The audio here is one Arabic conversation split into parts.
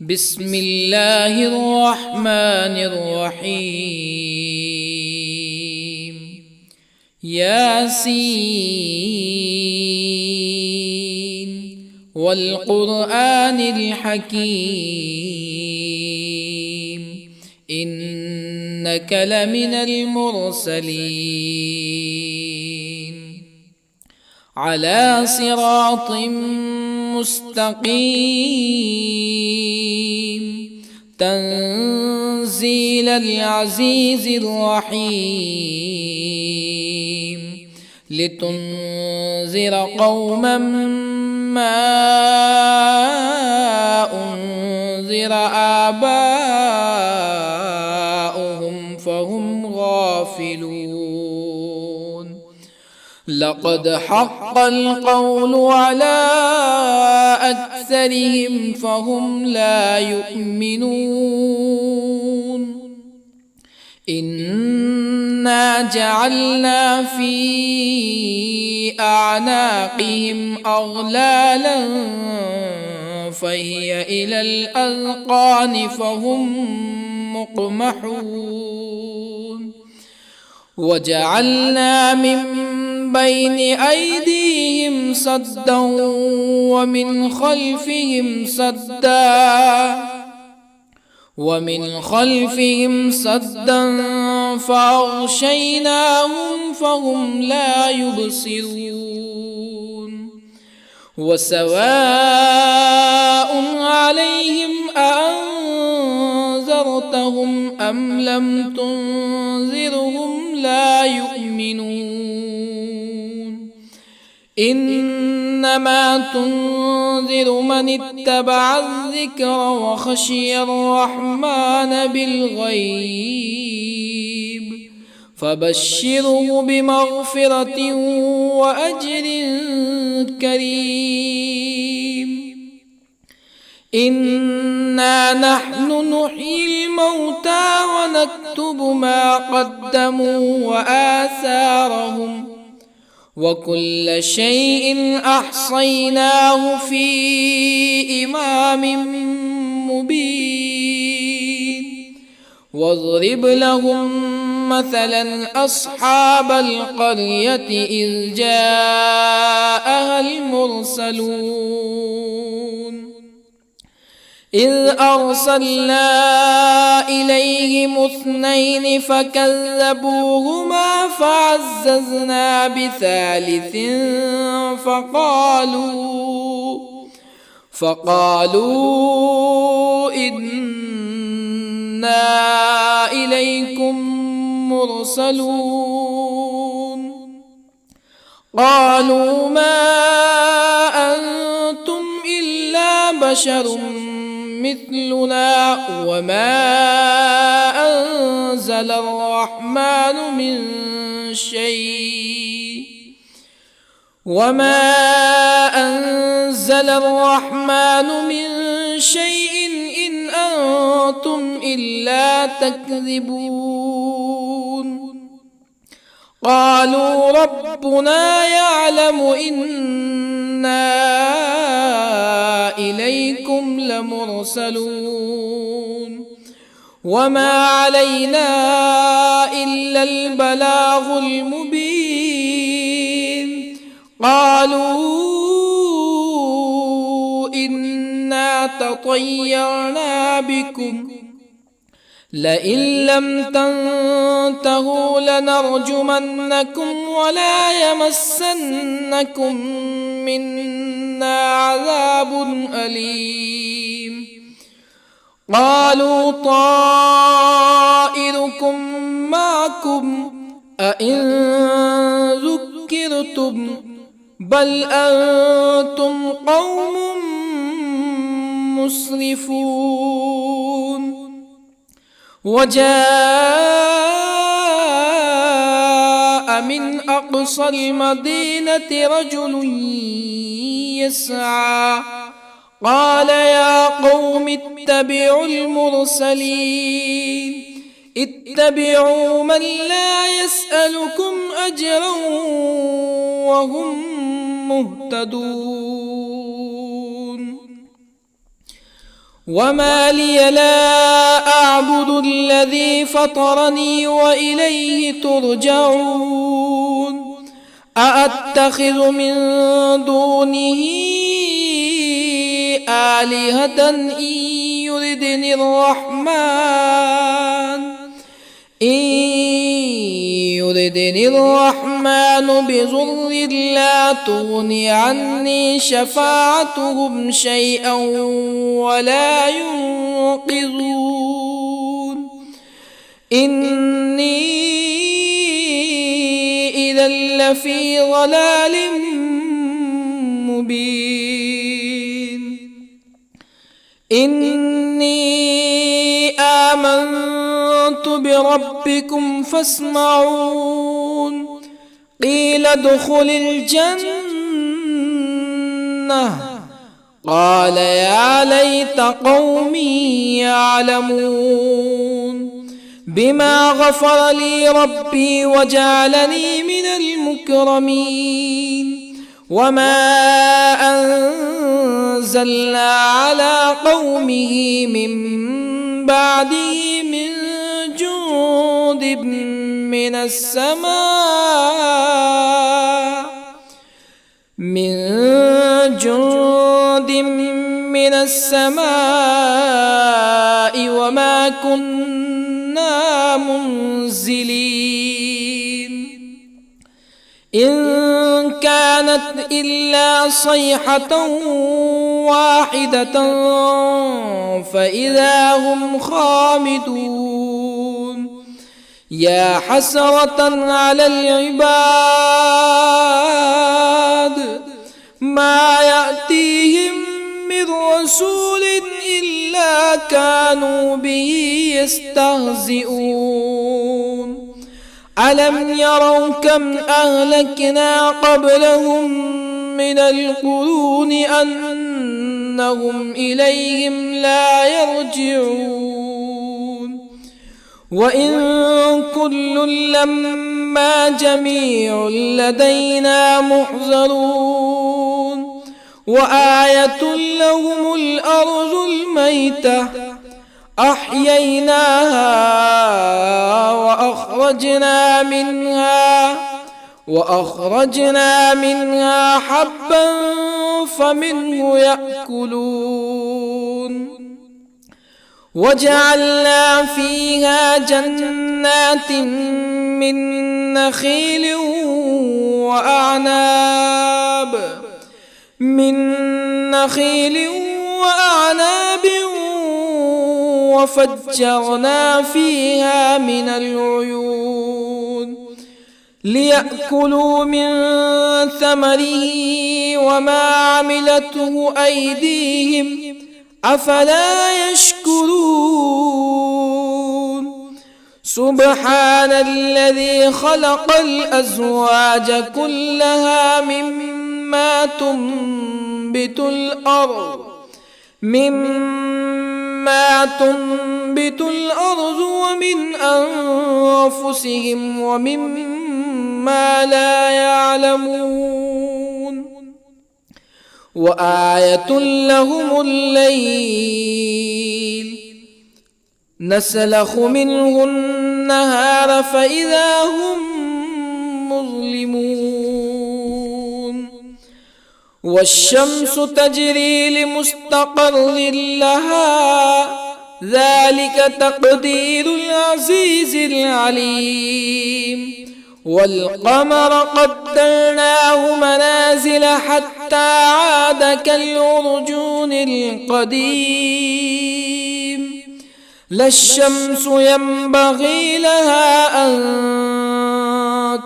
بسم الله الرحمن الرحيم. ياسين والقرآن الحكيم إنك لمن المرسلين على صراط مستقيم تنزيل العزيز الرحيم لتنذر قوما ما أنذر آباؤهم فهم غافلون. لقد حق القول على أكثرهم فهم لا يؤمنون. إنا جعلنا في أعناقهم أغلالا فهي إلى الأذقان فهم مقمحون. وجعلنا من بين أيديهم سدا ومن خلفهم سدا فأغشيناهم فهم لا يبصرون. وسواء عليهم أأنذرتهم أم لم تنذرهم لا يؤمنون. إنما تنذر من اتبع الذكر وخشي الرحمن بالغيب فبشره بمغفرة وأجر كريم. إنا نحن نحيي الموتى ونكتب ما قدموا وآثارهم وكل شيء أحصيناه في إمام مبين. واضرب لهم مثلا أصحاب القرية إذ جاءها المرسلون إذ أرسلنا إليهم اثنين فكذبوهما فعززنا بثالث فقالوا إنا إليكم مرسلون. قالوا ما أنتم إلا بشر مثلنا وما أنزل الرحمن من شيء إن أنتم إلا تكذبون. قالوا ربنا يعلم إنا إليكم لمرسلون وما علينا إلا البلاغ المبين. قالوا إنا تطيرنا بكم لئن لم تنتهوا لنرجمنكم ولا يمسنكم منا عذاب أليم. قالوا طائركم معكم أئن ذكرتم بل أنتم قوم مسرفون. وجاء من أقصى المدينة رجل يسعى قال يا قوم اتبعوا المرسلين اتبعوا من لا يسألكم أجرا وهم مهتدون. وما لي لا أعبد الذي فطرني وإليه ترجعون أأتخذ من دونه آلهة يردني الرحمن بضر لا تغن عني شفاعتهم شيئا ولا ينقذون إني إذا لفي ضلال مبين إني آمنت بربكم فاسمعون قيل ادخل الجنة قال يا ليت قومي يعلمون بما غفر لي ربي وجعلني من المكرمين وما أنزلنا على قومه من بعده من جند من السماء وما كنا منزلين إن كانت إلا صيحة واحدة فإذا هم خامدون يا حسرة على العباد ما يأتيهم من رسول إلا كانوا به يستهزئون ألم يروا كم أهلكنا قبلهم من القرون أنهم إليهم لا يرجعون وإن كل لما جميع لدينا محضرون وآية لهم الأرض الميتة أحييناها وأخرجنا منها حبا فمنه يأكلون وجعلنا فيها جنات من نخيل وأعناب وفجرنا فيها من العيون ليأكلوا من ثمره وما عملته أيديهم أفلا يشكرون سبحان الذي خلق الأزواج كلها مما تنبت الأرض ومن أنفسهم ومما لا يعلمون وآية لهم الليل نسلخ منه النهار فإذا هم مظلمون والشمس تجري لمستقر لها ذلك تقدير العزيز العليم والقمر قدرناه منازل حتى عاد كالعرجون القديم لا الشمس ينبغي لها أن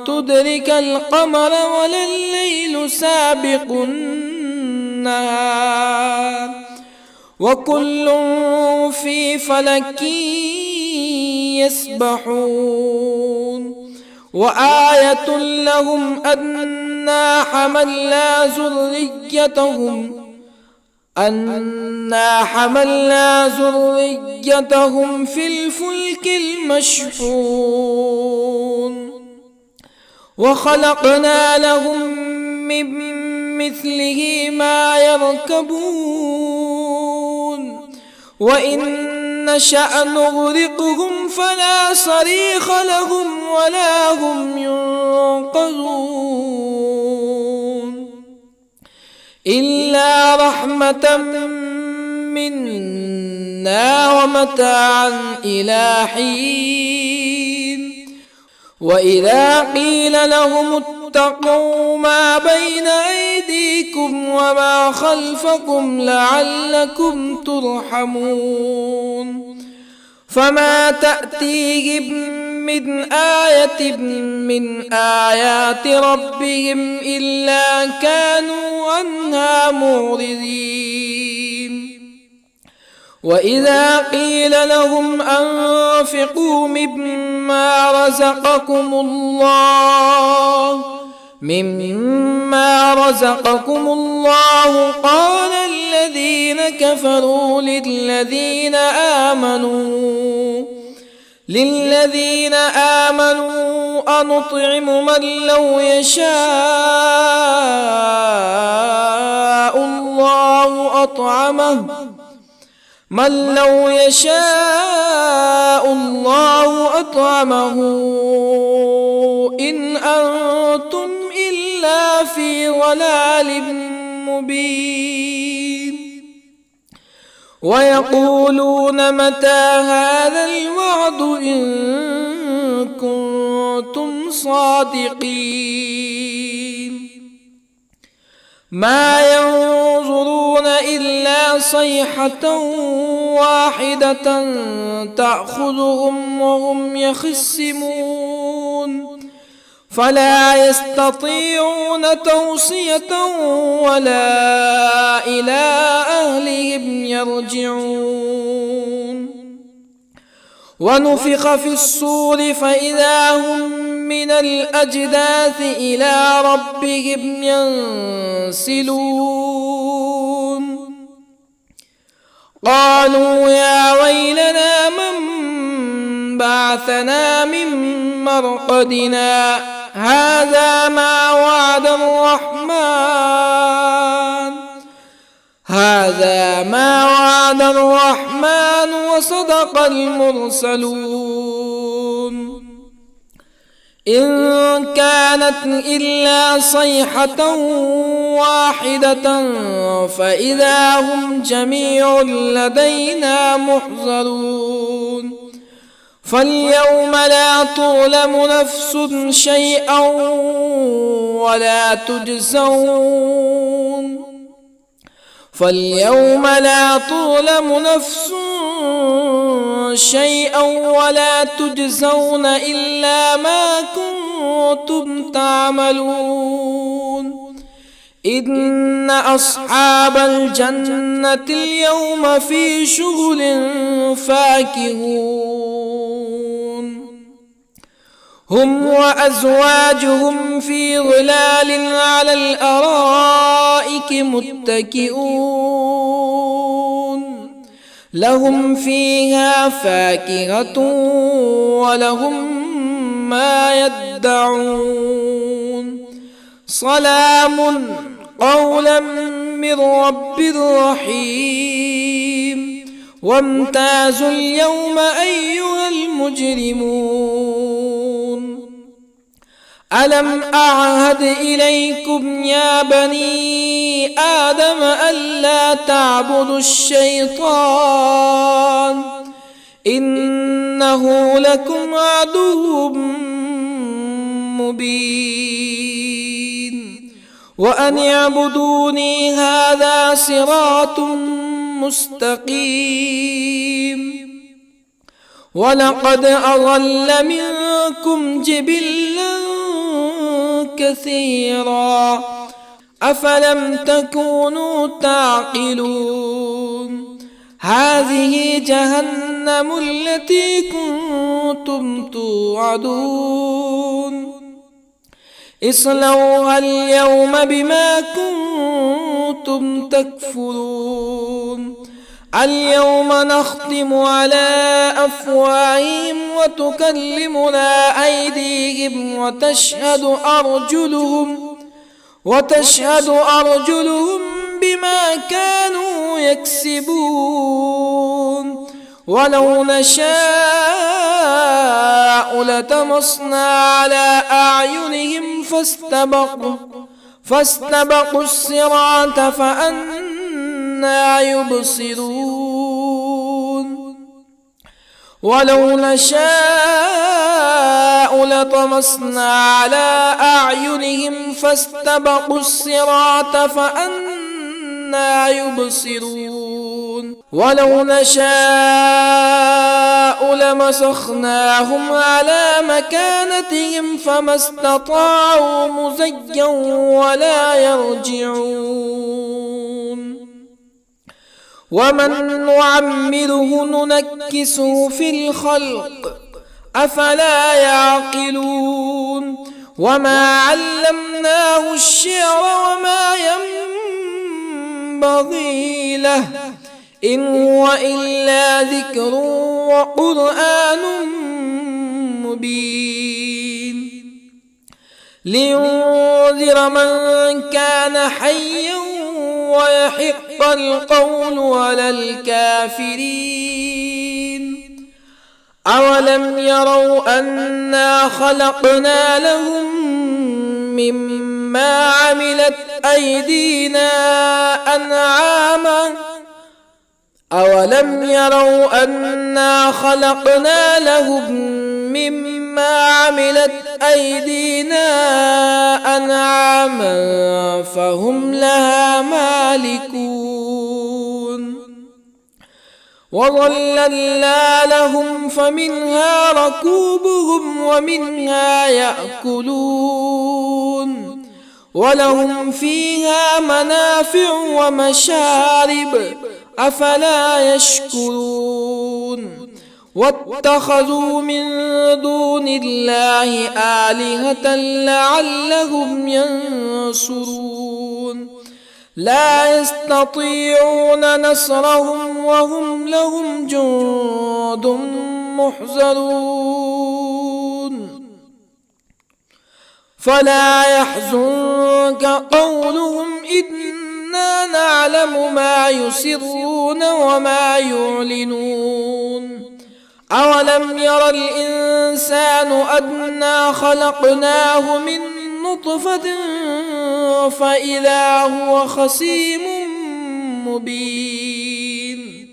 تدرك القمر ولا الليل سابق النهار وكل في فلك يسبحون وآية لهم أنا حملنا ذريتهم في الفلك المشحون وخلقنا لهم من مثله ما يركبون وإن نشأ نغرقهم فلا صريخ لهم ولا هم ينقذون إلا رحمة منا ومتاعا إلى حين وإذا قيل لهم اتقوا ما بين أيديكم وما خلفكم لعلكم ترحمون فما تأتيهم من آية من آيات ربهم إلا كانوا عنها معرضين وإذا قيل لهم أنفقوا مما رزقكم الله قال الذين كفروا للذين آمنوا أنطعم من لو يشاء الله أطعمه إن أنتم إلا في ضلال مبين ويقولون متى هذا الوعد إن كنتم صادقين ما ينظرون إلا صيحة واحدة تأخذهم وهم يخصمون فلا يستطيعون توصية ولا إلى أهلهم يرجعون ونفخ في الصور فإذا هم من الأجداث إلى ربهم ينسلون قالوا يا ويلنا من بعثنا من مرقدنا هذا ما وعد الرحمن وصدق المرسلون إن كانت إلا صيحة واحدة فإذا هم جميع لدينا محضرون فاليوم لا تظلم نفس شيئا ولا تجزون إلا ما كنتم تعملون إن أصحاب الجنة اليوم في شغل فاكهون هم وأزواجهم في ظلال على الأرائك متكئون لهم فيها فاكهة ولهم ما يدعون سلام قولا من رب رحيم وامتازوا اليوم أيها المجرمون ألم أعهد إليكم يا بني آدم ألا تعبدوا الشيطان إنه لكم عدو مبين وأن اعبدوني هذا صراط مستقيم ولقد أضل منكم جبلا كثيرا أفلم تكونوا تعقلون هذه جهنم التي كنتم توعدون اصلوها اليوم بما كنتم تكفرون اليوم نختم على أفواههم وتكلمنا أيديهم وتشهد أرجلهم بما كانوا يكسبون ولو نشاء لطمسنا على أعينهم فاستبقوا الصراط فأنى يبصرون ولو نشاء لطمسنا على أعينهم فاستبقوا الصراط فأنى يبصرون ولو نشاء لمسخناهم على مكانتهم فما استطاعوا مزيا ولا يرجعون ومن نعمره ننكسه في الخلق أفلا يعقلون وما علمناه الشعر وما ينبغي له إن هو إلا ذكر وقرآن مبين لينذر من كان حيا ويحق القول على الكافرين أولم يروا أنا خلقنا لهم مما عملت أيدينا أنعاما أولم يروا أنا خلقنا لهم مما عملت أيدينا أنعاما فهم لها مالكون وظللنا لهم فمنها ركوبهم ومنها يأكلون ولهم فيها منافع ومشارب أفلا يشكرون واتخذوا من دون الله آلهة لعلهم ينصرون لا يستطيعون نصرهم وهم لهم جند محضرون فلا يحزنك قولهم إنا نعلم ما يسرون وما يعلنون أولم ير الإنسان أنا خلقناه من نطفة فإذا هو خصيم مبين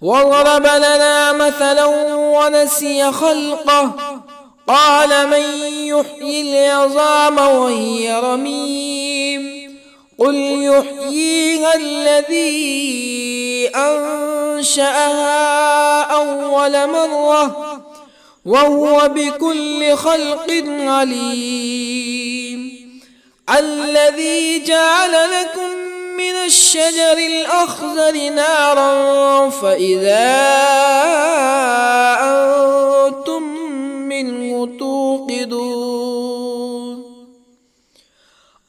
وضرب لنا مثلا ونسي خلقه قال من يحيي العظام وهي رميم قل يحييها الذي أنشأها أول مرة وهو بكل خلق عليم الذي جعل لكم من الشجر الأخضر نارا فإذا أنتم منه توقدون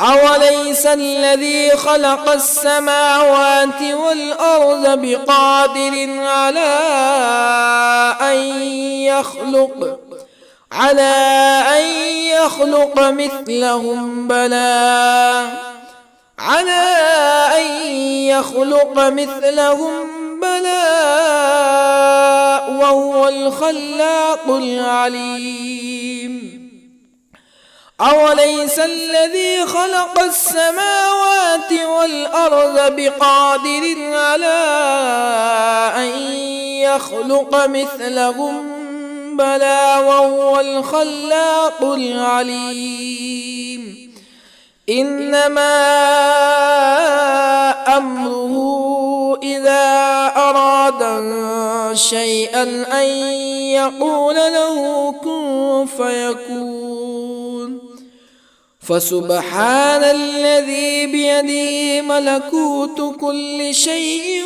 أوليس الذي خلق السماوات والأرض بقادر على أن يخلق مثلهم بلى وهو الخلاق العليم أوليس الذي خلق السماوات والأرض بقادر على أن يخلق مثلهم بلى وهو الخلاق العليم إنما أمره إذا أراد شيئا أن يقول له كن فيكون فسبحان الذي بيده ملكوت كل شيء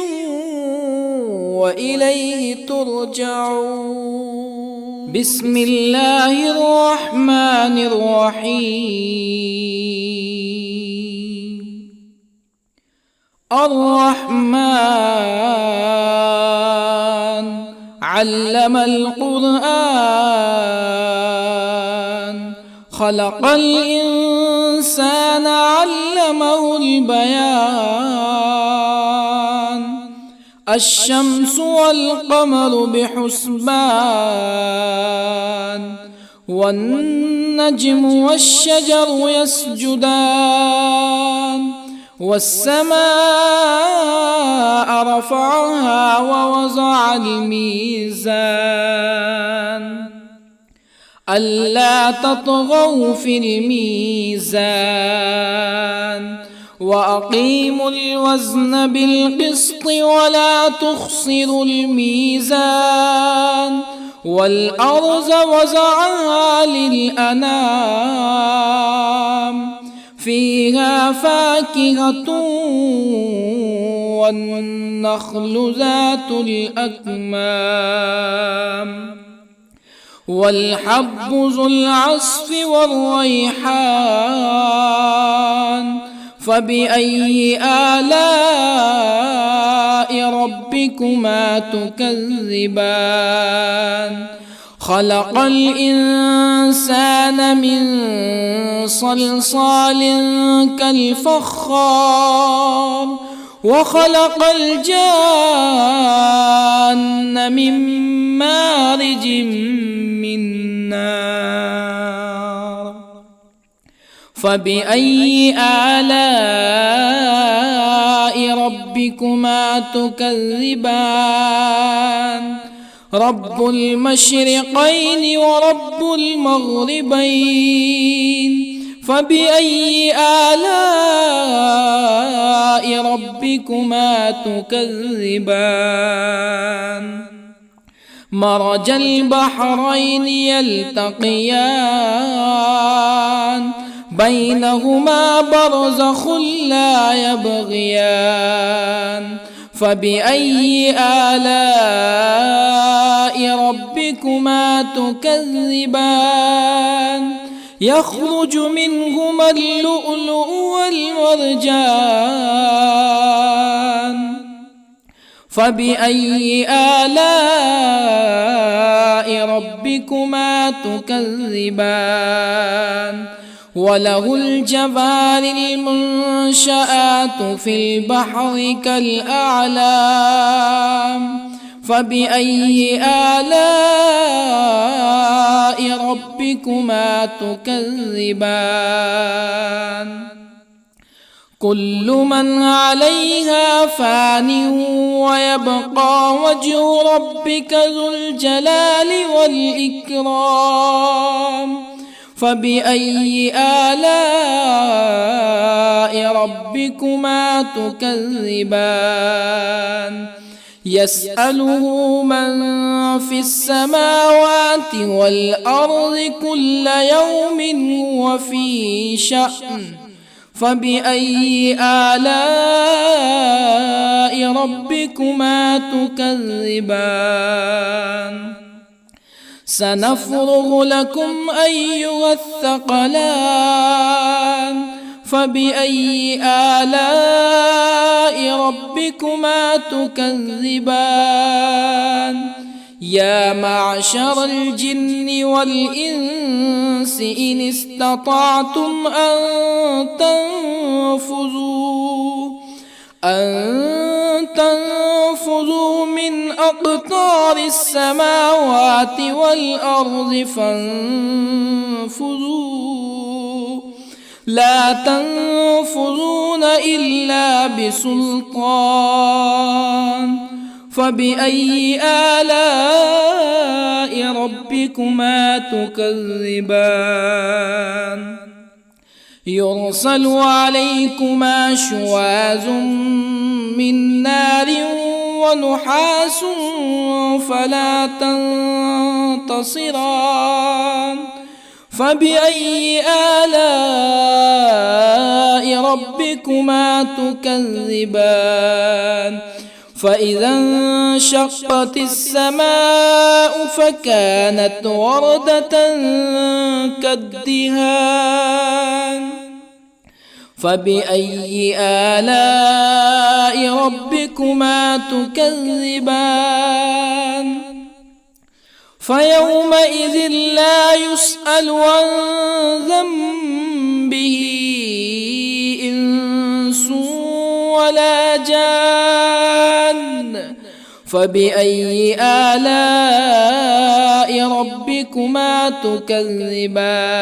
وإليه ترجعون بسم الله الرحمن الرحيم الرحمن علم القرآن خلق الإنسان الإنسان علمه البيان الشمس والقمر بحسبان والنجم والشجر يسجدان والسماء رفعها ووضع الميزان ألا تطغوا في الميزان وأقيموا الوزن بالقسط ولا تخسروا الميزان والأرض وضعها للأنام فيها فاكهة والنخل ذات الأكمام والحب ذو العصف والريحان فبأي آلاء ربكما تكذبان خلق الإنسان من صلصال كالفخار وخلق الجان من مارج من نار فبأي آلاء ربكما تكذبان رب المشرقين ورب المغربين فبأي آلاء ربكما تكذبان مرج البحرين يلتقيان بينهما برزخ لا يبغيان فبأي آلاء ربكما تكذبان يخرج منهما اللؤلؤ والمرجان فبأي آلاء ربكما تكذبان وله الجوار المنشآت في البحر كالأعلام فبأي آلاء ربكما تكذبان كل من عليها فان ويبقى وجه ربك ذو الجلال والإكرام فبأي آلاء ربكما تكذبان يسأله من في السماوات والأرض كل يوم هو في شأن فبأي آلاء ربكما تكذبان سنفرغ لكم أيها الثقلان فبأي آلاء ربكما تكذبان يا معشر الجن والإنس إن استطعتم أن تنفذوا من أقطار السماوات والأرض فانفذوا لا تنفذون إلا بسلطان فبأي آلاء ربكما تكذبان يرسل عليكما شواظ من نار ونحاس فلا تنتصران فبأي آلاء ربكما تكذبان فإذا انشقت السماء فكانت وردة كالدهان فبأي آلاء ربكما تكذبان فيومئذ لا يسأل عن ذنبه به إنس ولا جان فبأي آلاء ربكما تكذبان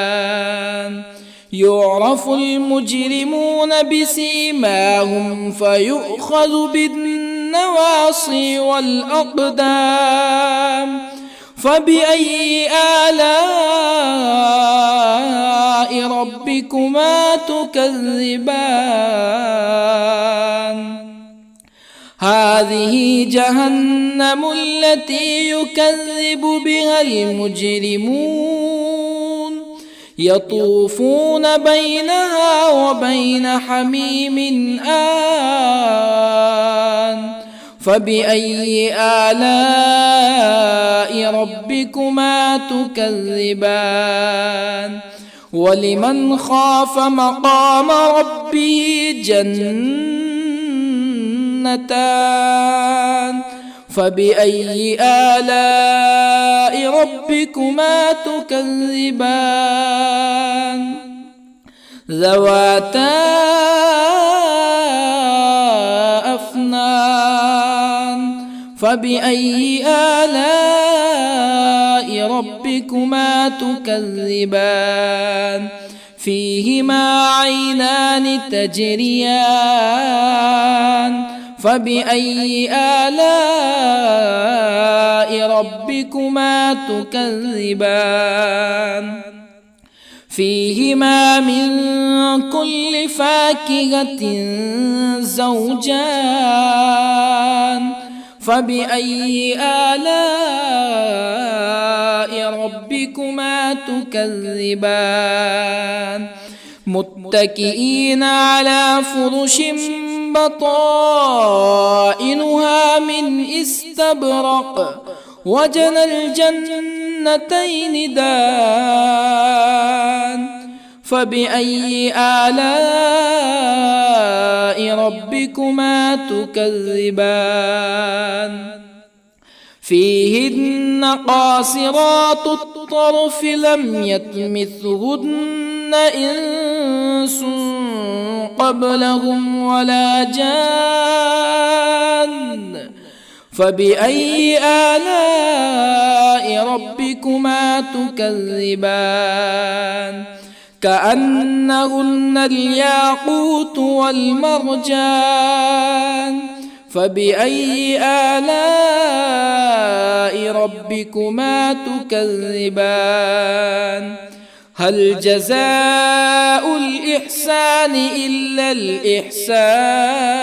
يعرف المجرمون بسيماهم فيؤخذ بالنواصي والأقدام فبأي آلاء ربكما تكذبان هذه جهنم التي يكذب بها المجرمون يطوفون بينها وبين حميم آن فبأي آلاء ربكما تكذبان ولمن خاف مقام ربه جنتان فبأي آلاء ربكما تكذبان ذواتا أفنان فبأي آلاء ربكما تكذبان فيهما عينان تجريان فبأي آلاء ربكما تكذبان فيهما من كل فاكهة زوجان فبأي آلاء ربكما تكذبان متكئين على فرش بطائنها من استبرق وجنى الجنتين دان فبأي آلاء ربكما تكذبان فيهن قاصرات الطرف لم يطمثهن إنس قبلهم ولا جان فبأي آلاء ربكما تكذبان كأنهن الياقوت والمرجان فبأي آلاء ربكما تكذبان هل جزاء الإحسان إلا الإحسان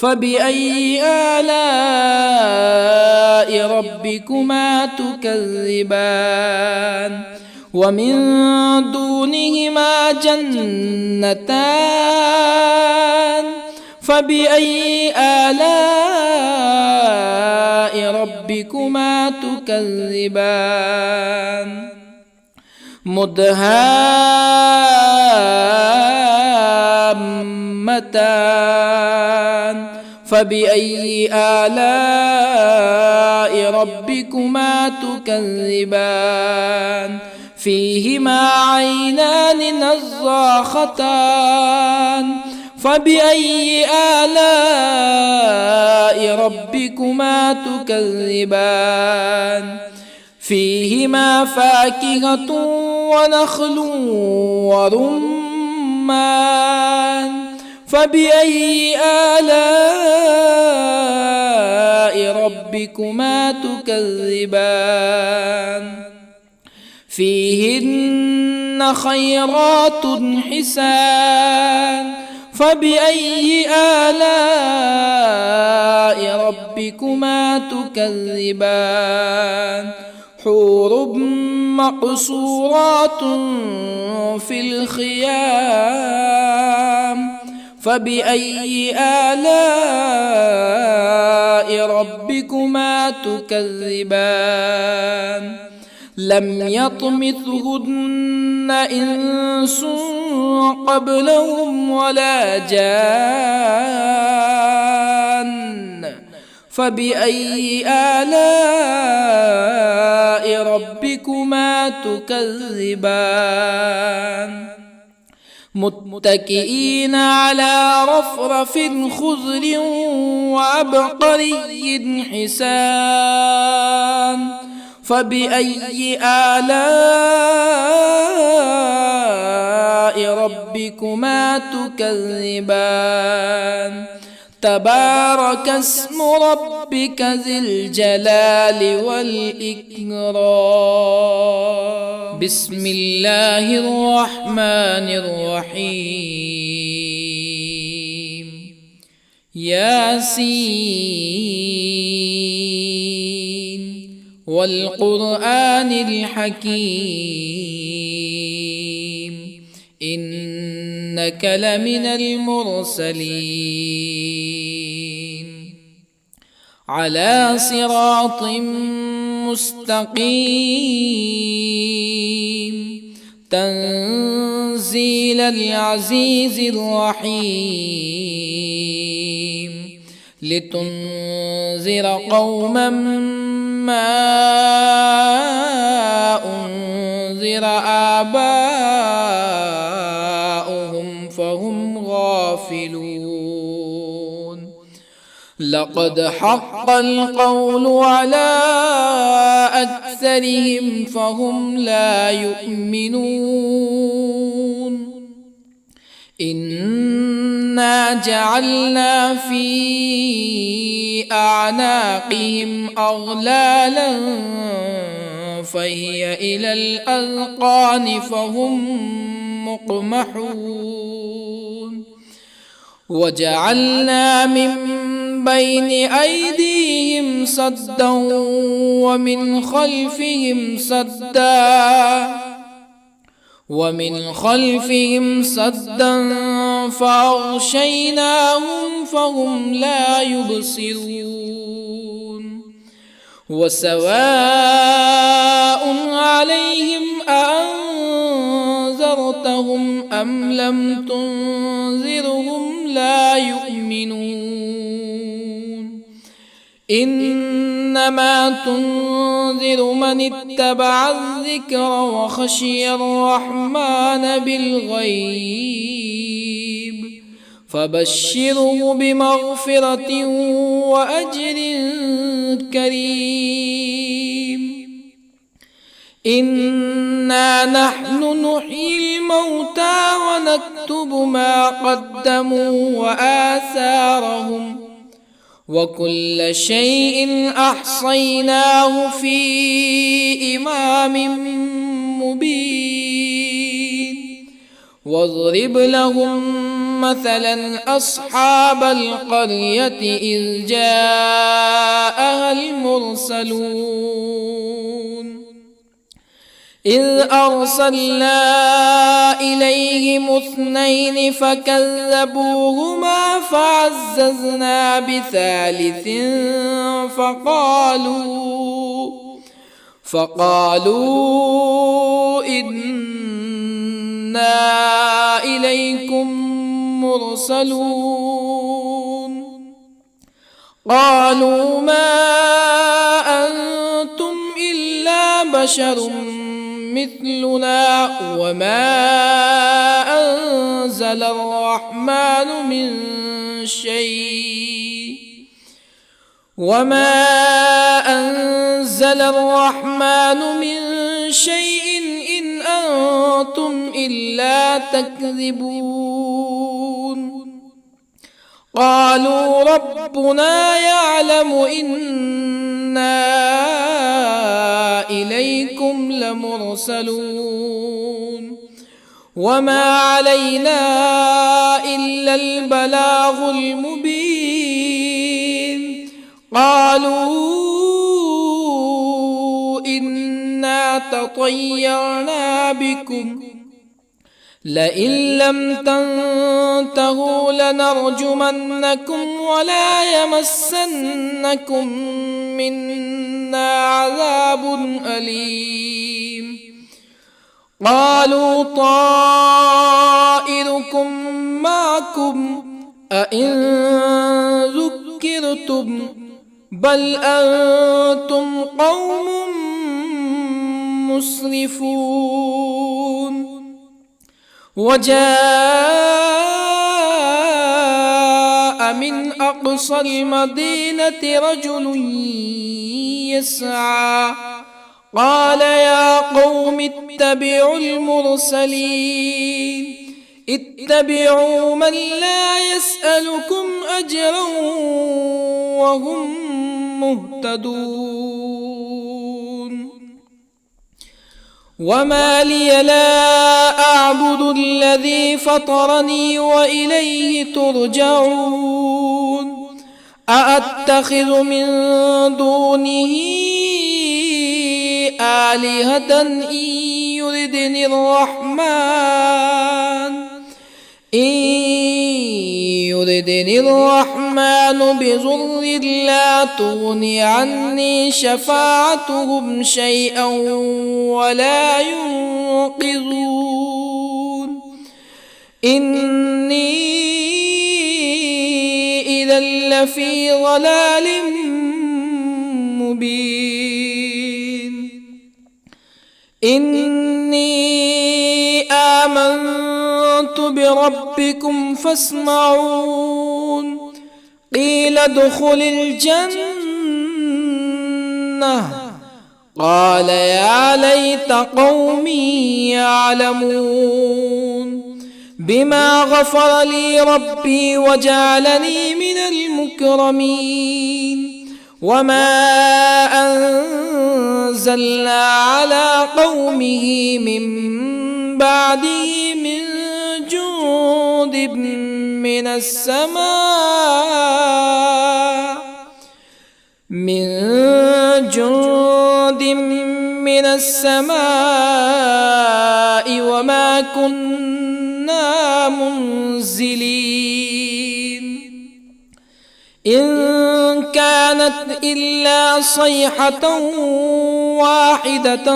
فبأي آلاء ربكما تكذبان ومن دونهما جنتان فبأي آلاء ربكما تكذبان مدهامتان فبأي آلاء ربكما تكذبان فيهما عينان نضاختان فبأي آلاء ربكما تكذبان فيهما فاكهة ونخل ورمان فبأي آلاء ربكما تكذبان فيهن خيرات حسان فبأي آلاء ربكما تكذبان حور مقصورات في الخيام فبأي آلاء ربكما تكذبان لم يطمثهن إنس قبلهم ولا جان فبأي آلاء ربكما تكذبان متكئين على رفرف خضر وعبقري حسان فبأي آلاء ربكما تكذبان تبارك اسم ربك ذي الجلال والإكرام بسم الله الرحمن الرحيم ياسين والقرآن الحكيم إنك لمن المرسلين على صراط مستقيم تنزيل العزيز الرحيم لتنذر قوما ما أنذر آباؤهم فهم غافلون لقد حق القول على أكثرهم فهم لا يؤمنون إنا جعلنا في أعناقهم أغلالا فهي إلى الأذقان فهم مقمحون وجعلنا من بين أيديهم سدا ومن خلفهم سدا فأغشيناهم فهم لا يبصرون وسواء عليهم أأنذرتهم أم لم تنذرهم لا يؤمنون إنما تنذر من اتبع الذكر وخشي الرحمن بالغيب فبشره بمغفرة وأجر كريم إنا نحن نحيي الموتى ونكتب ما قدموا وآثارهم وكل شيء أحصيناه في إمام مبين واضرب لهم مثلا أصحاب القرية إذ جاءها المرسلون إذ أرسلنا إليهم اثنين فكذبوهما فعززنا بثالث فقالوا إنا إليكم مرسلون قالوا ما أنتم إلا بشر مثلنا وما أنزل الرحمن من شيء إن أنتم إلا تكذبون قالوا ربنا يعلم إنا إليكم لمرسلون وما علينا إلا البلاغ المبين قالوا إنا تطيرنا بكم لئن لم تنتهوا لنرجمنكم ولا يمسنكم منا عذاب أليم قالوا طائركم معكم أئن ذكرتم بل أنتم قوم مسرفون. وجاء من أقصى المدينة رجل يسعى قال يا قوم اتبعوا المرسلين اتبعوا من لا يسألكم أجرا وهم مهتدون. وما لي لا أعبد الذي فطرني وإليه ترجعون. أأتخذ من دونه آلهة إن يردني الرحمن بضر لا تغني عني شفاعتهم شيئا ولا ينقذون. إني إذا لفي ضلال مبين. إني آمنت بربكم فاسمعون. قيل ادخل الجنة قال يا ليت قومي يعلمون. بما غفر لي ربي وجعلني من المكرمين. وما أنزلنا على قومه من بعده من جند من السماء وما كنا منزلين. إن كانت إلا صيحة واحدة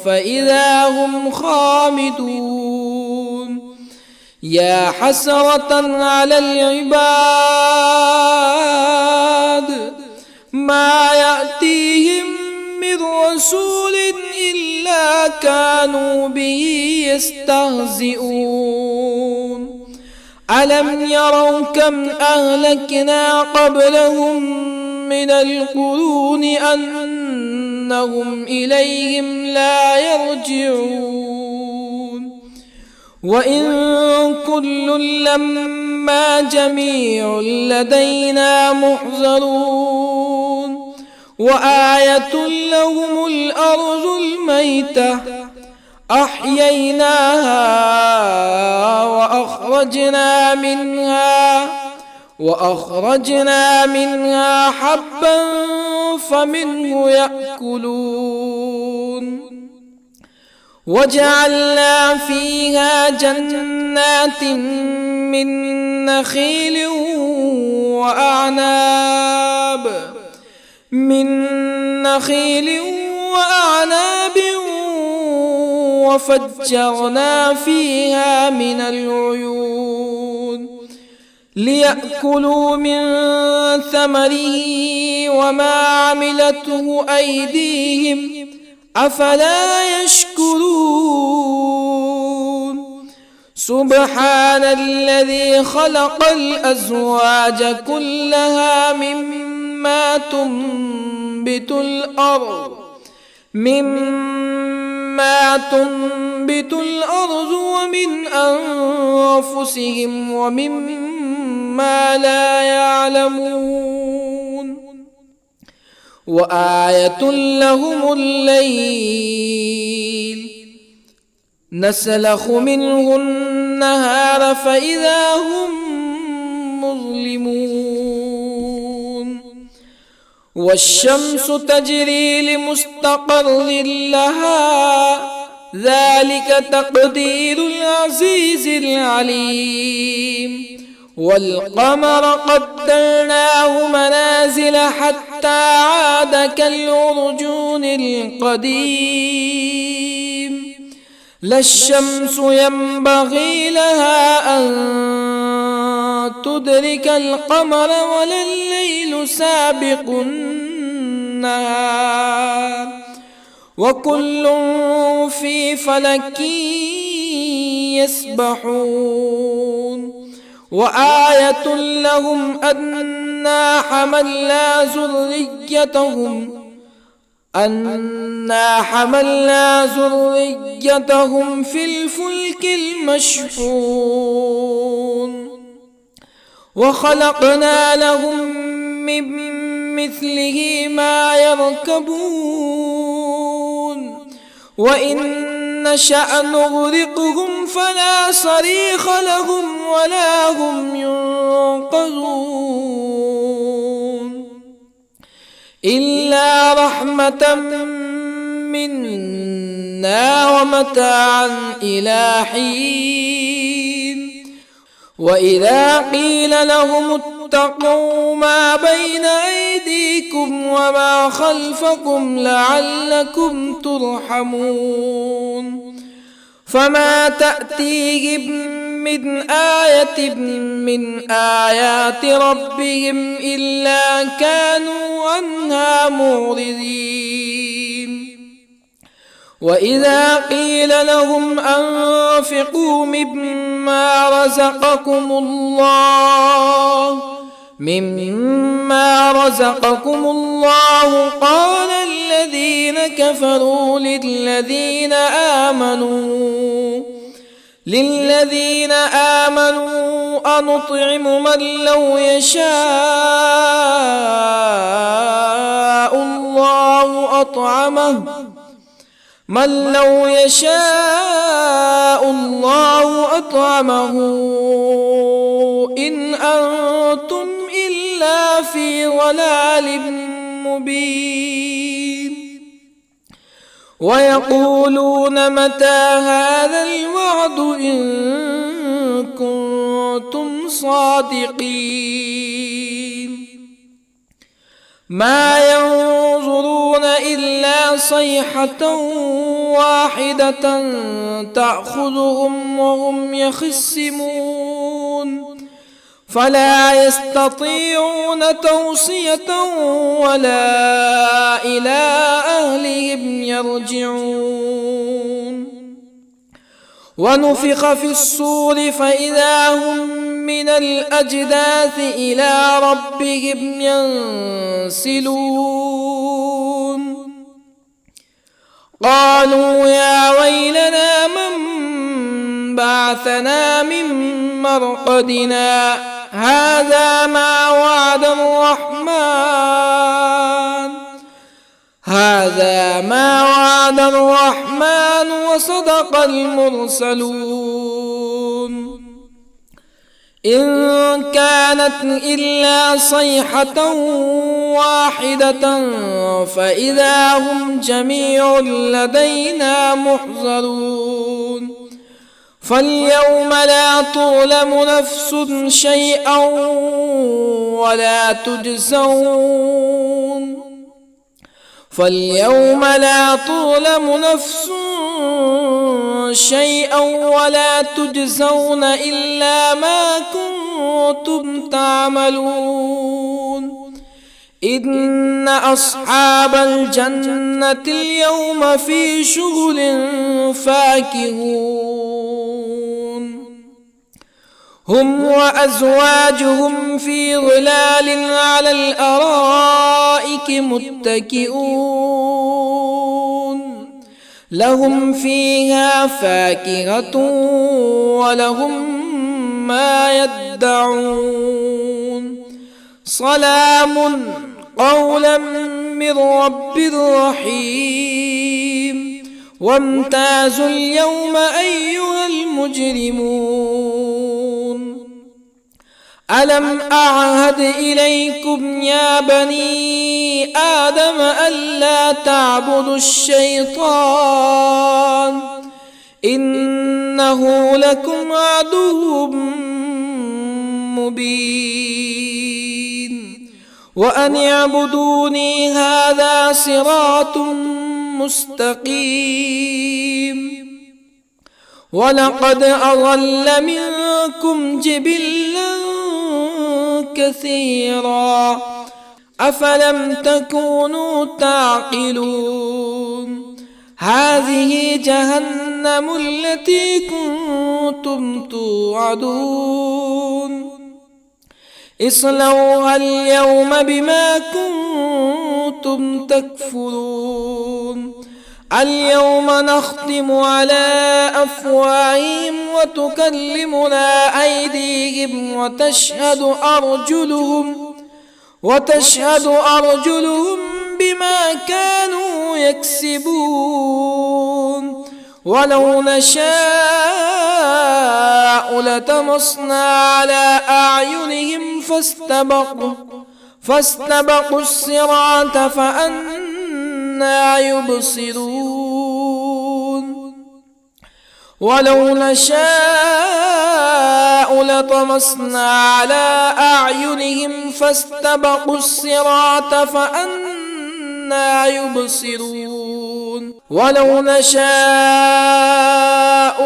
فإذا هم خامدون. يا حسرة على العباد ما يأتيهم من رسول إلا كانوا به يستهزئون. ألم يروا كم أهلكنا قبلهم من القرون أنهم إليهم لا يرجعون. وإن كل لما جميع لدينا محضرون. وآية لهم الأرض الميتة أحييناها وأخرجنا منها حبا فمنه يأكلون. وجعلنا فيها جنات من نخيل وأعناب وفجرنا فيها من العيون ليأكلوا من ثمره وما عملته أيديهم أفلا يشكرون. سبحان الذي خلق الأزواج كلها مما تنبت الأرض ومن أنفسهم ومما لا يعلمون. وآية لهم الليل نسلخ منه النهار فإذا هم مظلمون. والشمس تجري لمستقر لها ذلك تقدير العزيز العليم. والقمر قدرناه منازل حتى عاد كالعرجون القديم. لا الشمس ينبغي لها أن تدرك القمر ولا الليل الليل سابق النهار وكل في فلك يسبحون وآية لهم أنا حملنا ذريتهم في الفلك المشحون وخلقنا لهم من مثله ما يركبون وإن نشأ نغرقهم فلا صريخ لهم ولا هم ينقذون إلا رحمة منا ومتاعا إلى حين وإذا قيل لهم اتقوا ما بين أيديكم وما خلفكم لعلكم ترحمون فما تأتيهم من آية من آيات ربهم إلا كانوا عنها معرضين وإذا قيل لهم أنفقوا مما رزقكم الله قال الذين كفروا للذين آمنوا أنطعم من لو يشاء الله أطعمه إن أنتم إلا في ضلال مبين ويقولون متى هذا الوعد إن كنتم صادقين ما ينظرون إلا صيحة واحدة تأخذهم وهم يخصمون فلا يستطيعون توصية ولا إلى أهلهم يرجعون ونفخ في الصور فإذا هم من الأجداث إلى ربهم ينسلون قالوا يا ويلنا من بعثنا من مرقدنا هذا ما وعد الرحمن وصدق المرسلون إن كانت إلا صيحة واحدة فإذا هم جميع لدينا محضرون فاليوم لا تظلم نفس شيئا ولا تجزون إلا ما كنتم تعملون إن أصحاب الجنة اليوم في شغل فاكهون هم وأزواجهم في ظلال على الأرائك متكئون لهم فيها فاكهة ولهم ما يدعون سلام قولا من رب رحيم وامتازوا اليوم أيها المجرمون ألم أعهد إليكم يا بني آدم ألا تعبدوا الشيطان إنه لكم عدو مبين وأن اعبدوني هذا صراط مستقيم ولقد أضل منكم جبلا كثيرا أفلم تكونوا تعقلون هذه جهنم التي كنتم توعدون اصلوها اليوم بما كنتم تكفرون اليوم نختم على أفواههم وتكلمنا أيديهم وتشهد أرجلهم بما كانوا يكسبون ولو نشاء لطمسنا على أعينهم فاستبقوا الصراط فأنى يبصرون ولو نشاء لطمسنا على أعينهم فاستبقوا الصراط فأنى يبصرون ولو نشاء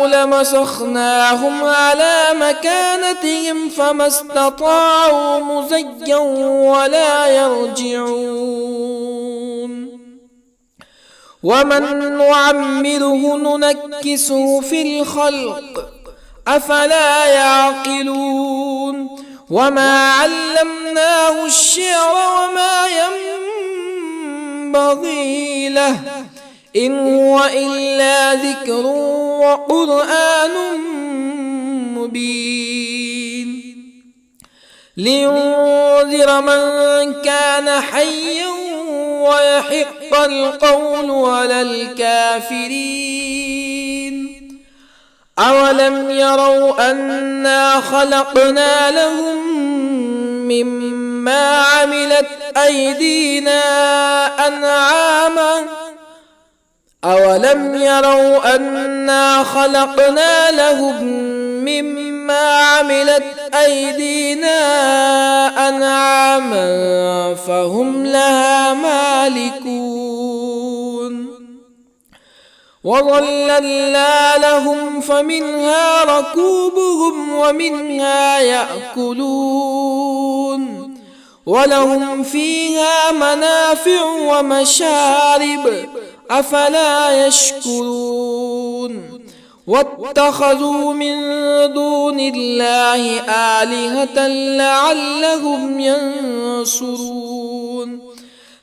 لمسخناهم على مكانتهم فما استطاعوا مزيا ولا يرجعون ومن نعمره ننكسه في الخلق أفلا يعقلون وما علمناه الشعر وما ينبغي له إن هو إلا ذكر وقرآن مبين لينذر من كان حيا ويحق القول على الكافرين أولم يروا أنا خلقنا لهم مما عملت أيدينا أنعاما أولم يروا أنا خلقنا لهم مما عملت أيدينا أنعاما فهم لها مالكون وظللنا لهم فمنها ركوبهم ومنها يأكلون ولهم فيها منافع ومشارب أفلا يشكرون واتخذوا من دون الله آلهة لعلهم ينصرون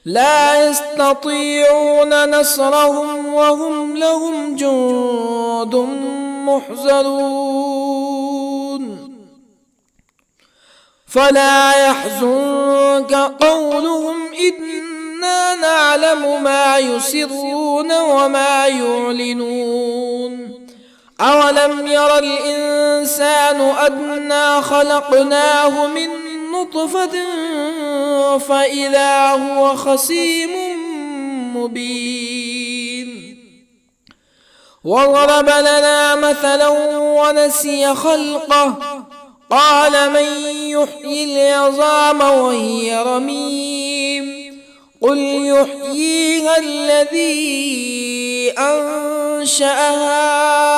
لا يستطيعون نصرهم وهم لهم جند محضرون فلا يحزنك قولهم إنا نعلم ما يسرون وما يعلنون أولم ير الإنسان أنا خلقناه من نطفة فإذا هو خصيم مبين وضرب لنا مثلا ونسي خلقه قال من يحيي العظام وهي رميم قل يحييها الذي أنشأها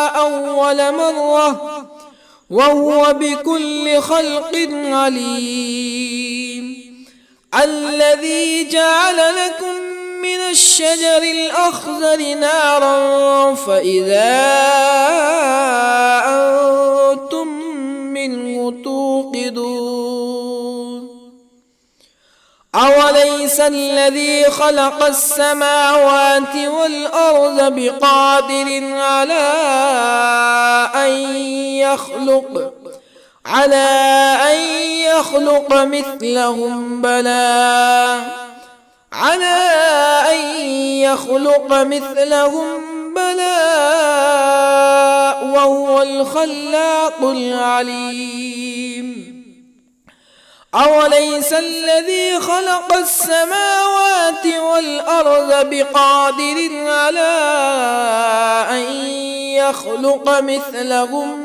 أول مرة وهو بكل خلق عليم الذي جعل لكم من الشجر الأخضر نارا فإذا أنتم منه توقدون أوليس الذي خلق السماوات والأرض بقادر على أن يخلق مثلهم بلى وهو الخلاق العليم أوليس الذي خلق السماوات والأرض بقادر على أن يخلق مثلهم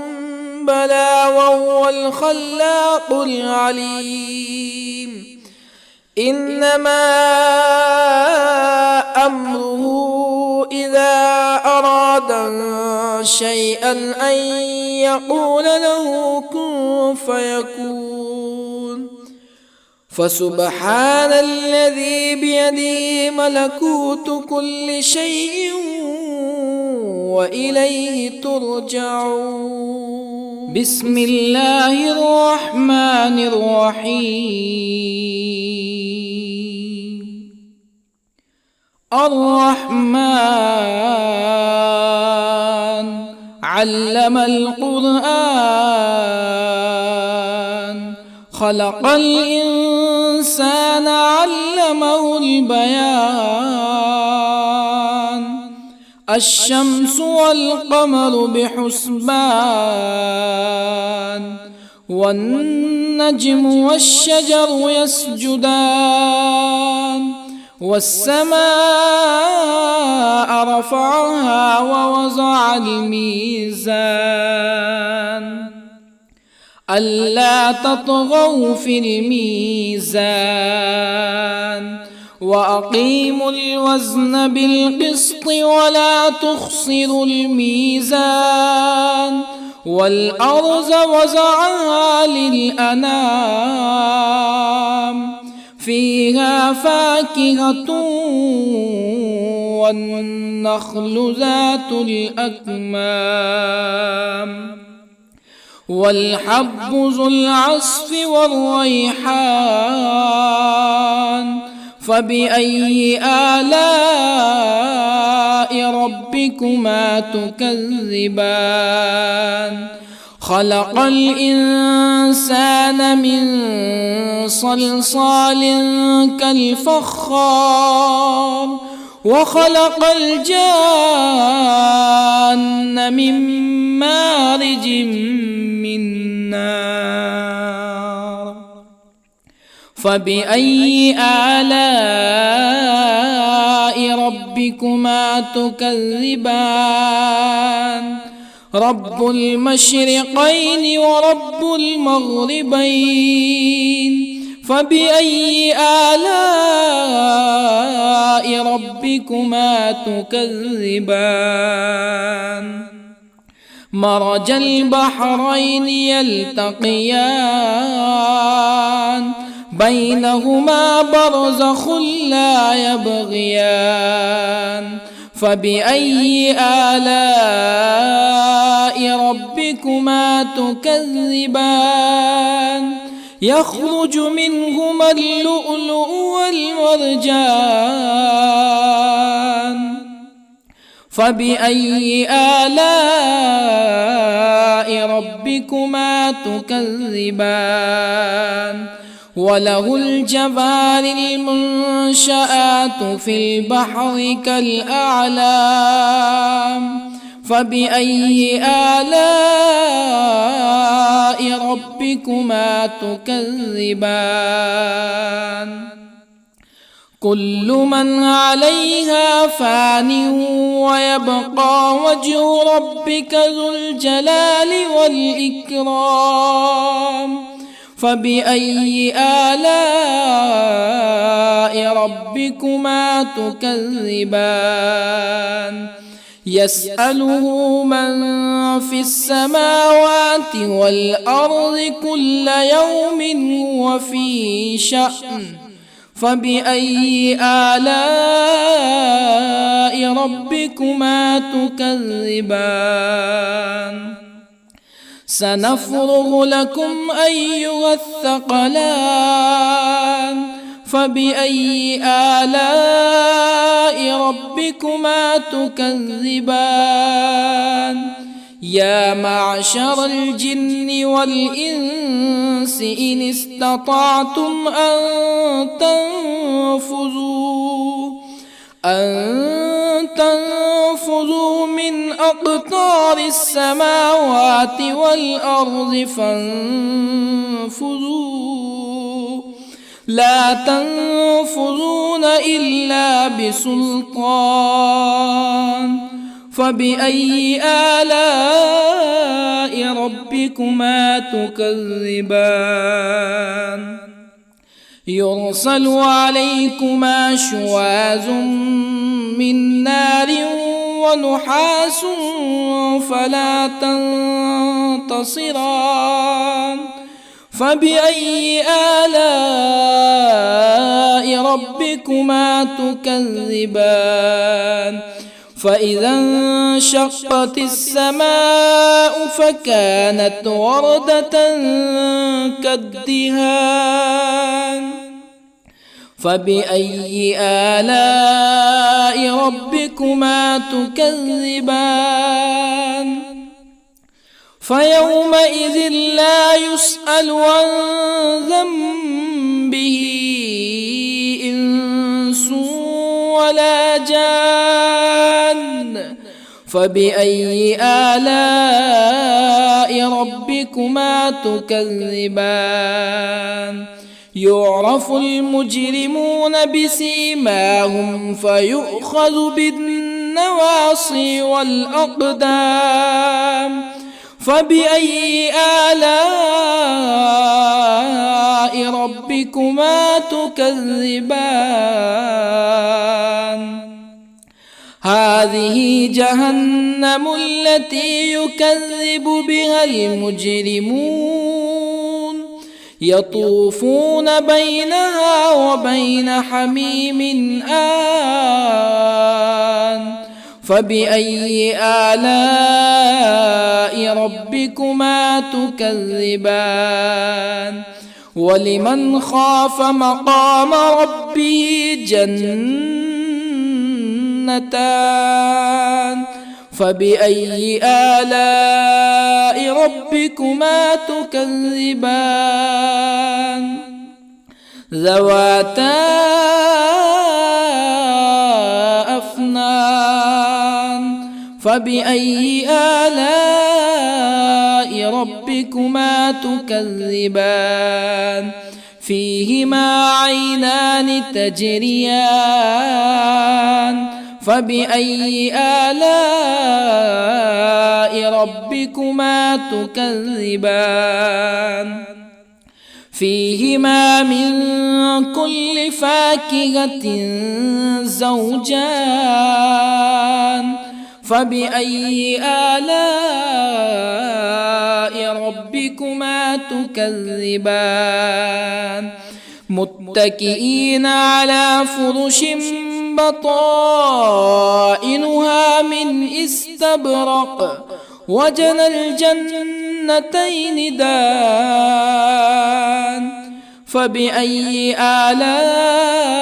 بلى وهو الخلاق العليم إنما أمره إذا أراد شيئا أن يقول له كن فيكون فسبحان الذي بيده ملكوت كل شيء وإليه ترجعون. بسم الله الرحمن الرحيم. الرحمن علم القرآن، خلق الإنسان علمه البيان. الشمس والقمر بحسبان، والنجم والشجر يسجدان. والسماء رفعها ووضع الميزان، ألا تطغوا في الميزان. وأقيموا الوزن بالقسط ولا تخسروا الميزان. والأرض وضعها للأنام، فيها فاكهة والنخل ذات الأكمام، والحب ذو العصف والريحان. فبأي آلاء ربكما تكذبان؟ خلق الإنسان من صلصال كالفخار، وخلق الجان من مارج من نار. فبأي آلاء ربكما تكذبان؟ رب المشرقين ورب المغربين. فبأي آلاء ربكما تكذبان؟ مرج البحرين يلتقيان، بينهما برزخ لا يبغيان. فبأي آلاء ربكما تكذبان؟ يخرج منهما اللؤلؤ والمرجان. فبأي آلاء ربكما تكذبان؟ وله الجوار المنشآت في البحر كالأعلام. فبأي آلاء ربكما تكذبان؟ كل من عليها فان، ويبقى وجه ربك ذو الجلال والإكرام. فبأي آلاء ربكما تكذبان؟ يسأله من في السماوات والأرض كل يوم هو في شأن. فبأي آلاء ربكما تكذبان؟ سنفرغ لكم أيها الثقلان. فبأي آلاء ربكما تكذبان؟ يا معشر الجن والإنس إن استطعتم أن تنفذوا من أقطار السماوات والأرض فانفذوا، لا تنفذون إلا بسلطان. فبأي آلاء ربكما تكذبان؟ يرسل عليكما شواظ من نار ونحاس فلا تنتصران. فبأي آلاء ربكما تكذبان فإذا انشقت السماء فكانت وردة كالدهان فبأي آلاء ربكما تكذبان فيومئذ لا يسأل عن ذنبه إنس ولا جان فبأي آلاء ربكما تكذبان يعرف المجرمون بسيماهم فيؤخذ بالنواصي والأقدام فبأي آلاء ربكما تكذبان هذه جهنم التي يكذب بها المجرمون يطوفون بينها وبين حميم آن فبأي آلاء ربكما تكذبان ولمن خاف مقام ربه جنتان فبأي آلاء ربكما تكذبان ذواتا أفنان فبأي آلاء ربكما تكذبان فيهما عينان تجريان فبأي آلاء ربكما تكذبان فيهما من كل فاكهة زوجان فبأي آلاء ربكما تكذبان متكئين على فرش بطائنها من استبرق وجنى الجنتين دان فبأي آلاء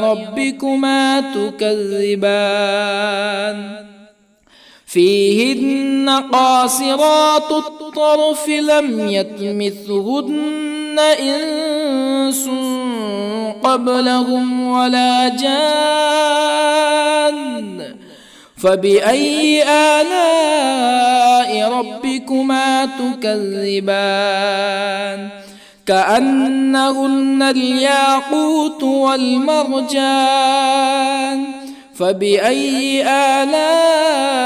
ربكما تكذبان فيهن قاصرات الطرف لم يطمثهن إنس قبلهم ولا جان فبأي آلاء ربكما تكذبان كأنهن الياقوت والمرجان فبأي آلاء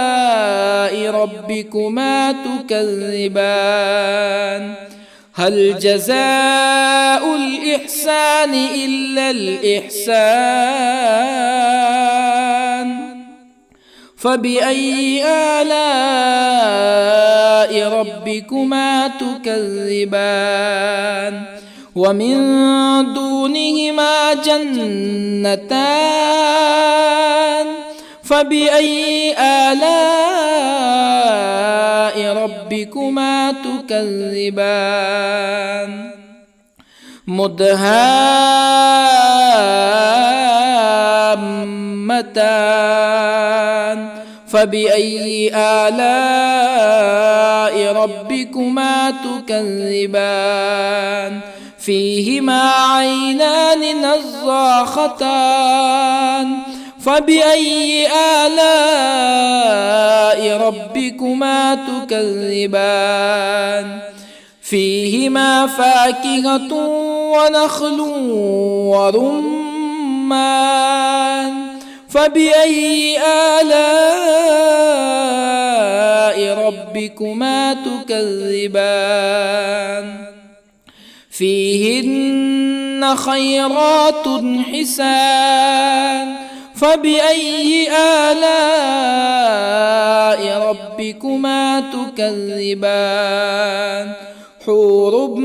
ربكما تكذبان هل جزاء الإحسان إلا الإحسان فبأي آلاء ربكما تكذبان ومن دونهما جنتان فبأي آلاء ربكما تكذبان مدهامتان فبأي آلاء ربكما تكذبان فيهما عينان نضاختان فبأي آلاء ربكما تكذبان فيهما فاكهة ونخل ورمان فبأي آلاء ربكما تكذبان فيهن خيرات حسان فبأي آلاء ربكما تكذبان حور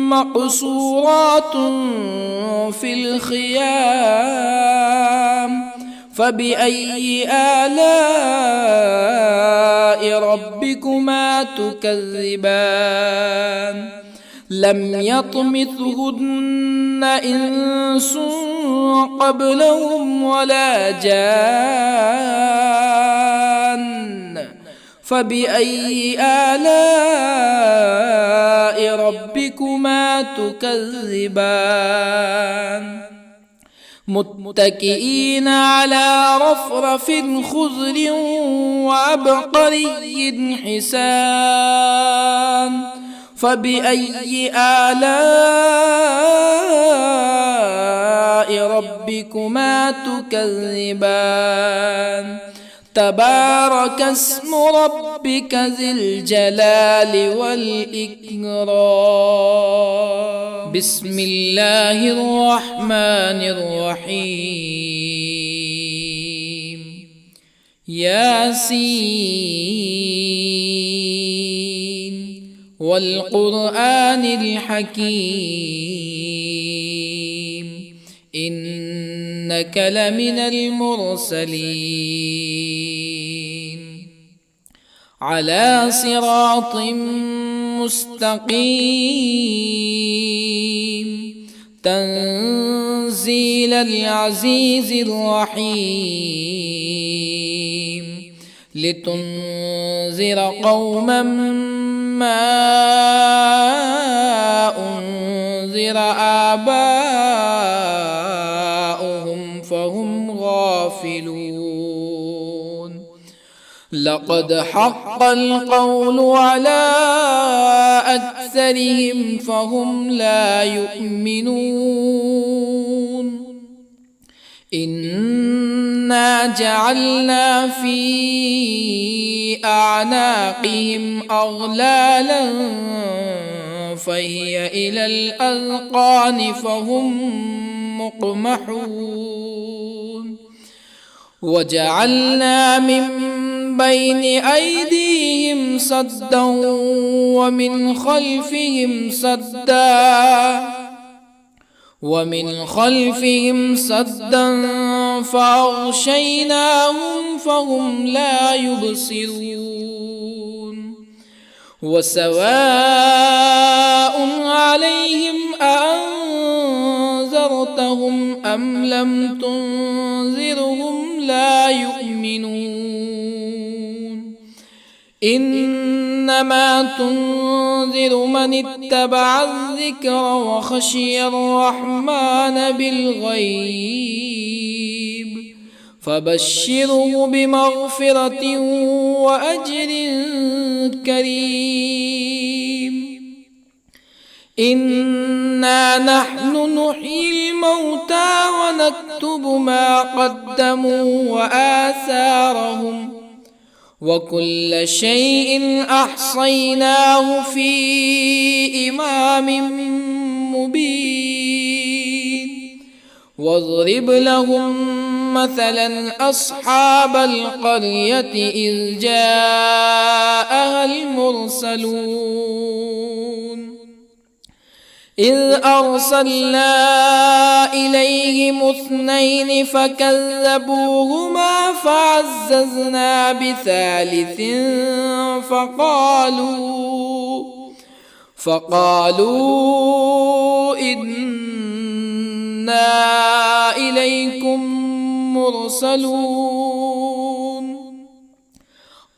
مقصورات في الخيام فبأي آلاء ربكما تكذبان لم يطمثهن إنس قبلهم ولا جان فبأي آلاء ربكما تكذبان متكئين على رفرف خضر وعبقري حسان فبأي آلاء ربكما تكذبان تبارك اسم ربك ذي الجلال والإكرام بسم الله الرحمن الرحيم ياسين والقرآن الحكيم إنك لمن المرسلين على صراط مستقيم تنزيل العزيز الرحيم لتنذر قوما ما أنذر آباؤهم فهم غافلون لقد حق القول على أكثرهم فهم لا يؤمنون إنا جعلنا في أعناقهم أغلالا فهي إلى الأذقان فهم مقمحون وجعلنا من بين أيديهم سدا ومن خلفهم سدا فأغشيناهم فهم لا يبصرون وسواء عليهم أأنذرتهم أم لم تنذرهم لا يؤمنون إنما تنذر من اتبع الذكر وخشي الرحمن بالغيب فبشره بمغفرة وأجر كريم إنا نحن نحيي الموتى ونكتب ما قدموا وآثارهم وكل شيء أحصيناه في إمام مبين واضرب لهم مثلا أصحاب القرية إذ جاءها المرسلون إذ أرسلنا إليهم اثنين فكذبوهما فعززنا بثالث فقالوا إنا إليكم مرسلون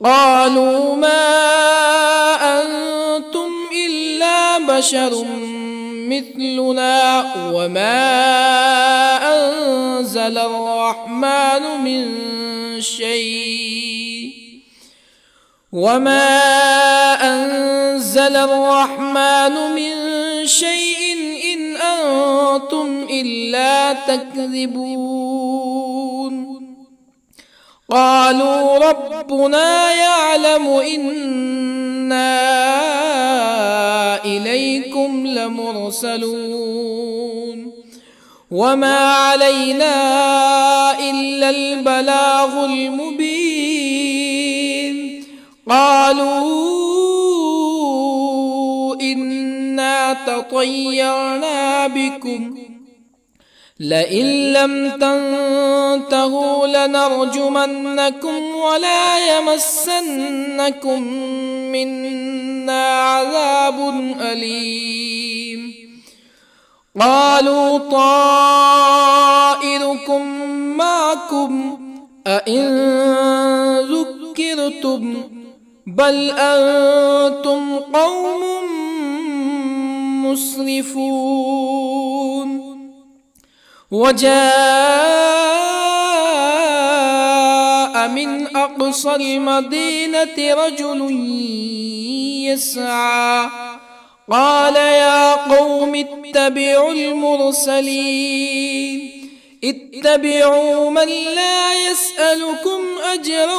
قالوا ما أنتم إلا بشر مثلنا وما أنزل الرحمن من شيء إن أنتم إلا تكذبون قالوا ربنا يعلم إنا إليكم لمرسلون وما علينا إلا البلاغ المبين قالوا إنا تطيرنا بكم لئن لم تنتهوا لنرجمنكم ولا يمسنكم منا عذاب أليم قالوا طائركم معكم أئن ذكرتم بل أنتم قوم مسرفون وجاء من أقصى المدينة رجل يسعى قال يا قوم اتبعوا المرسلين اتبعوا من لا يسألكم أجرا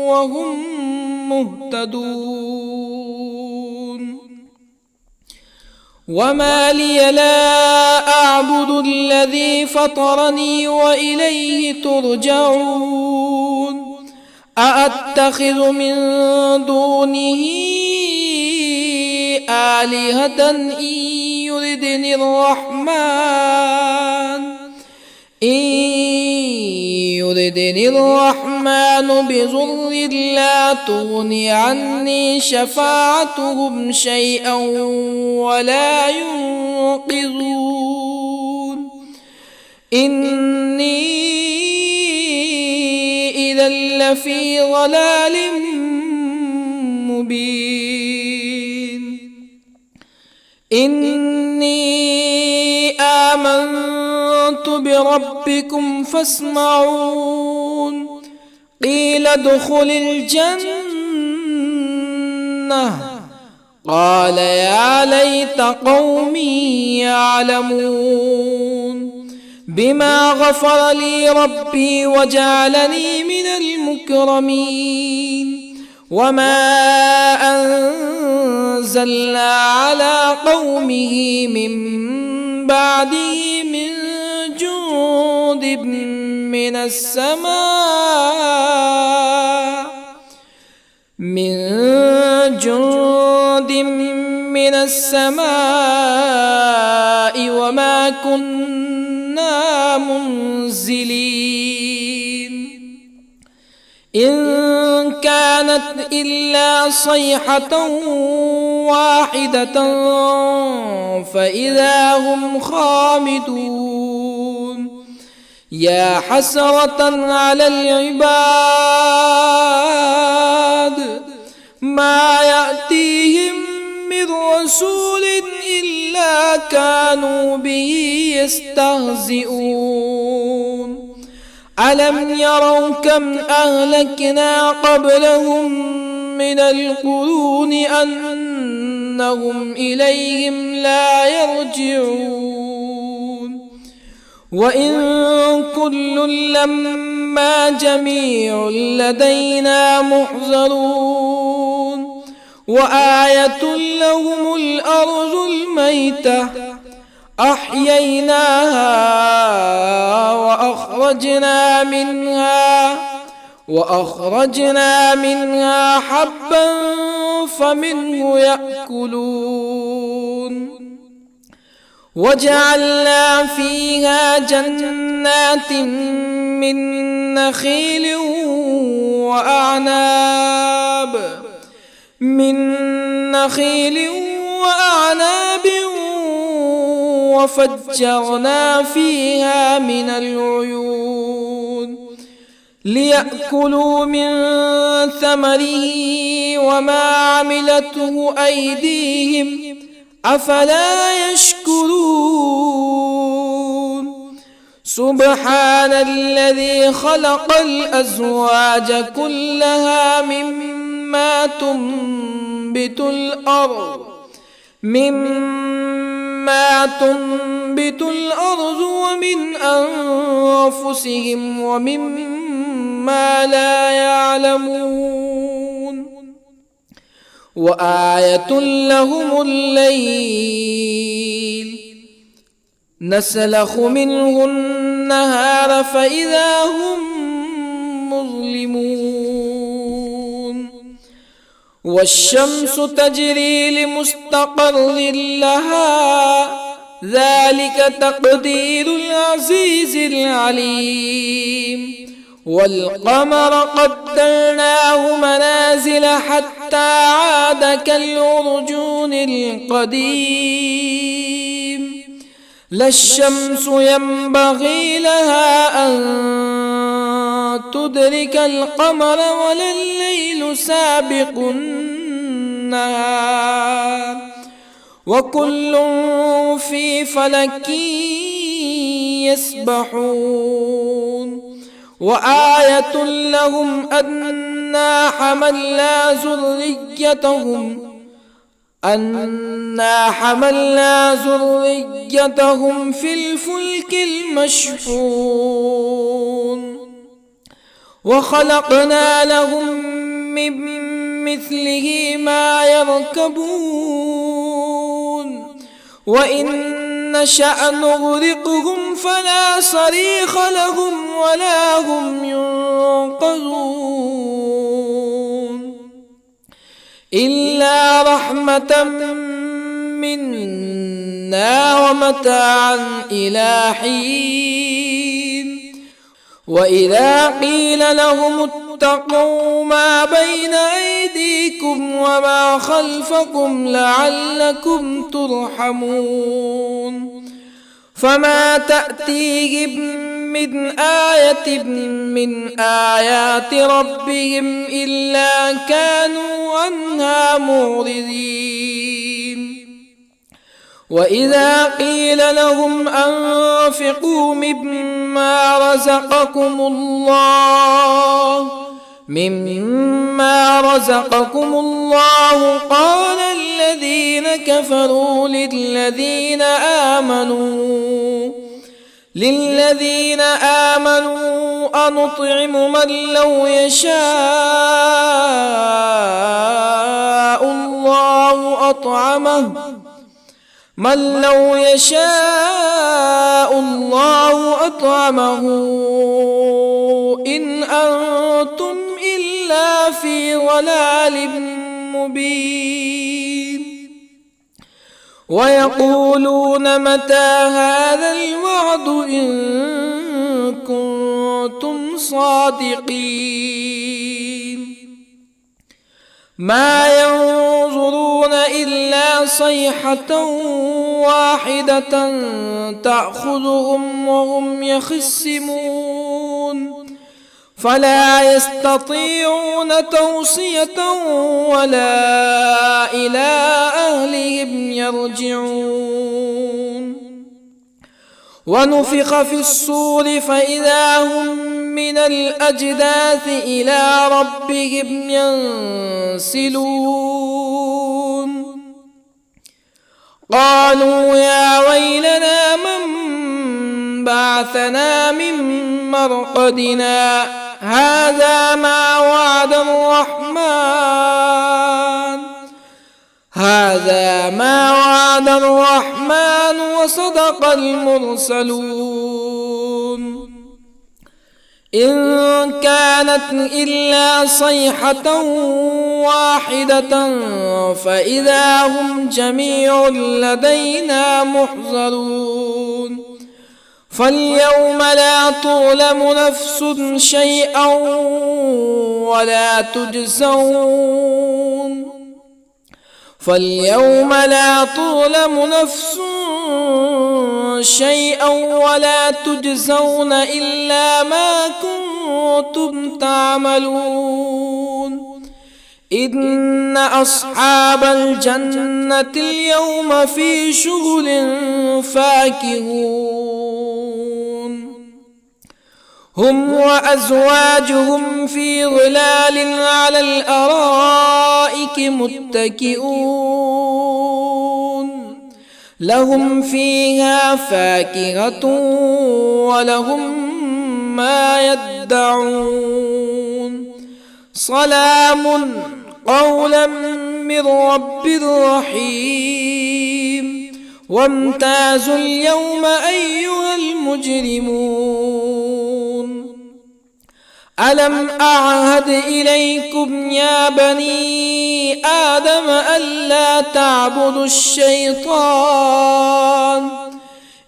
وهم مهتدون وما لي لا أعبد الذي فطرني وإليه ترجعون أأتخذ من دونه آلهة إن يردني الرحمن بضر لا تغني عني شفاعتهم شيئا ولا ينقذون إني إذا لفي ضلال مبين إني آمنت بربكم فاسمعون قيل ادخل الجنة قال يا ليت قومي يعلمون بما غفر لي ربي وجعلني من المكرمين وما أنزلنا على قومه من بعده من جند من السماء وما كنا منزلين إن كانت إلا صيحة واحدة فإذا هم خامدون يا حسرة على العباد ما يأتيهم من رسول إلا كانوا به يستهزئون ألم يروا كم أهلكنا قبلهم من القرون أنهم إليهم لا يرجعون وإن كل لما جميع لدينا محضرون وآية لهم الأرض الميتة أحييناها وأخرجنا منها حبا فمنه يأكلون وجعلنا فيها جنات من نخيل وأعناب وفجرنا فيها من العيون ليأكلوا من ثمره وما عملته أيديهم أفلا يشكرون سبحان الذي خلق الأزواج كلها مما تنبت الأرض ومن أنفسهم ومما لا يعلمون وآية لهم الليل نسلخ منه النهار فإذا هم مظلمون والشمس تجري لمستقر لها ذلك تقدير العزيز العليم والقمر قدرناه منازل حتى عاد كالعرجون القديم لا الشمس ينبغي لها أن تدرك القمر ولا الليل سابق النهار وكل في فلك يسبحون وآية لهم أنا حملنا ذريتهم في الفلك المشحون وخلقنا لهم من مثله ما يركبون وإن نشأ نغرقهم فلا صريخ لهم ولا هم ينقذون إلا رحمة منا ومتاعا إلى حين وإذا قيل لهم اتقوا ما بين أيديكم وما خلفكم لعلكم ترحمون فما تأتيهم من آية من آيات ربهم إلا كانوا عنها معرضين وإذا قيل لهم أنفقوا مما رزقكم الله قال الذين كفروا للذين آمنوا أنطعم من لو يشاء الله أطعمه إن أنتم إلا في ضلال مبين ويقولون متى هذا الوعد إن كنتم صادقين ما ينظرون إلا صيحة واحدة تأخذهم وهم يخصمون فلا يستطيعون توصية ولا إلى أهلهم يرجعون ونفخ في الصور فإذا هم من الأجداث إلى ربهم ينسلون قالوا يا ويلنا من بعثنا من مرقدنا هذا ما وعد الرحمن وصدق المرسلون إن كانت إلا صيحة واحدة فإذا هم جميع لدينا محضرون فاليوم لا تظلم نفس شيئا ولا تجزون إلا ما كنتم تعملون إن أصحاب الجنة اليوم في شغل فاكهون هم وأزواجهم في ظلال على الأرائك متكئون لهم فيها فاكهة ولهم ما يدعون سلام قولا من رب رحيم وامتازوا اليوم أيها المجرمون ألم أعهد إليكم يا بني آدم ألا تعبدوا الشيطان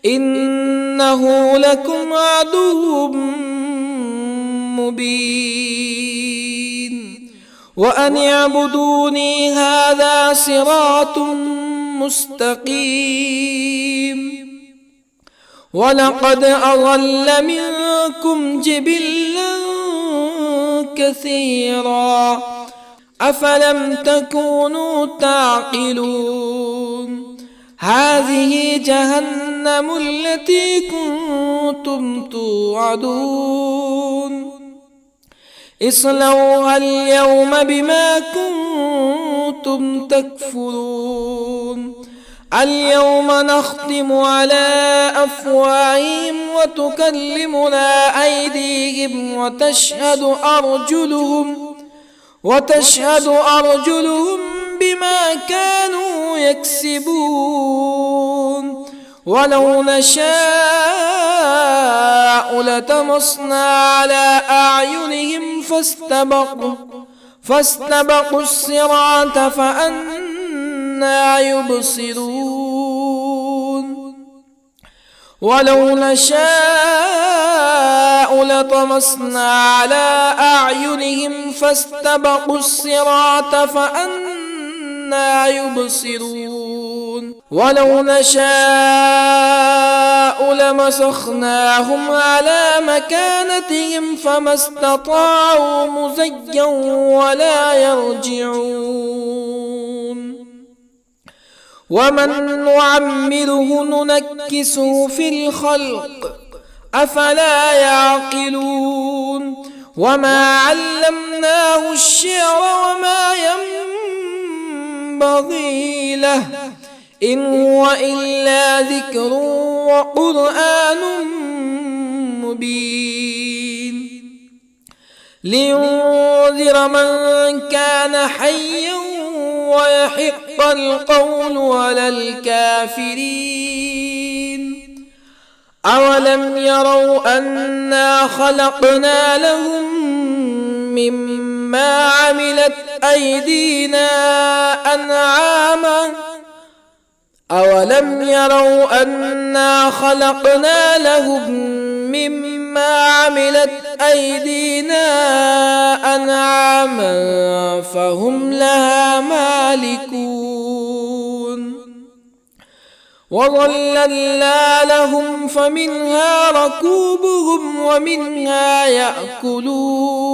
إنه لكم عدو مبين وأن اعبدوني هذا صراط مستقيم ولقد أضل منكم جبلا كثيرا أفلم تكونوا تعقلون هذه جهنم التي كنتم توعدون اصلوها اليوم بما كنتم تكفرون اليوم نختم على أفواههم وتكلمنا أيديهم وتشهد أرجلهم بما كانوا يكسبون ولو نشاء لطمسنا على أعينهم فاستبقوا الصراط فأنى يبصرون ولو نشاء لطمسنا على أعينهم فاستبقوا الصراط فأنى يبصرون ولو نشاء لمسخناهم على مكانتهم فما استطاعوا مزيا ولا يرجعون ومن نعمره ننكسه في الخلق أفلا يعقلون وما علمناه الشعر وما ينبغي له إن هو إلا ذكر وقرآن مبين لينذر من كان حيا ويحق القول على الكافرين أولم يروا أنا خلقنا لهم مما عملت أيدينا أنعاما أولم يروا أنا خلقنا لهم مما عملت أيدينا أنعاما فهم لها مالكون وظللنا لهم فمنها ركوبهم ومنها يأكلون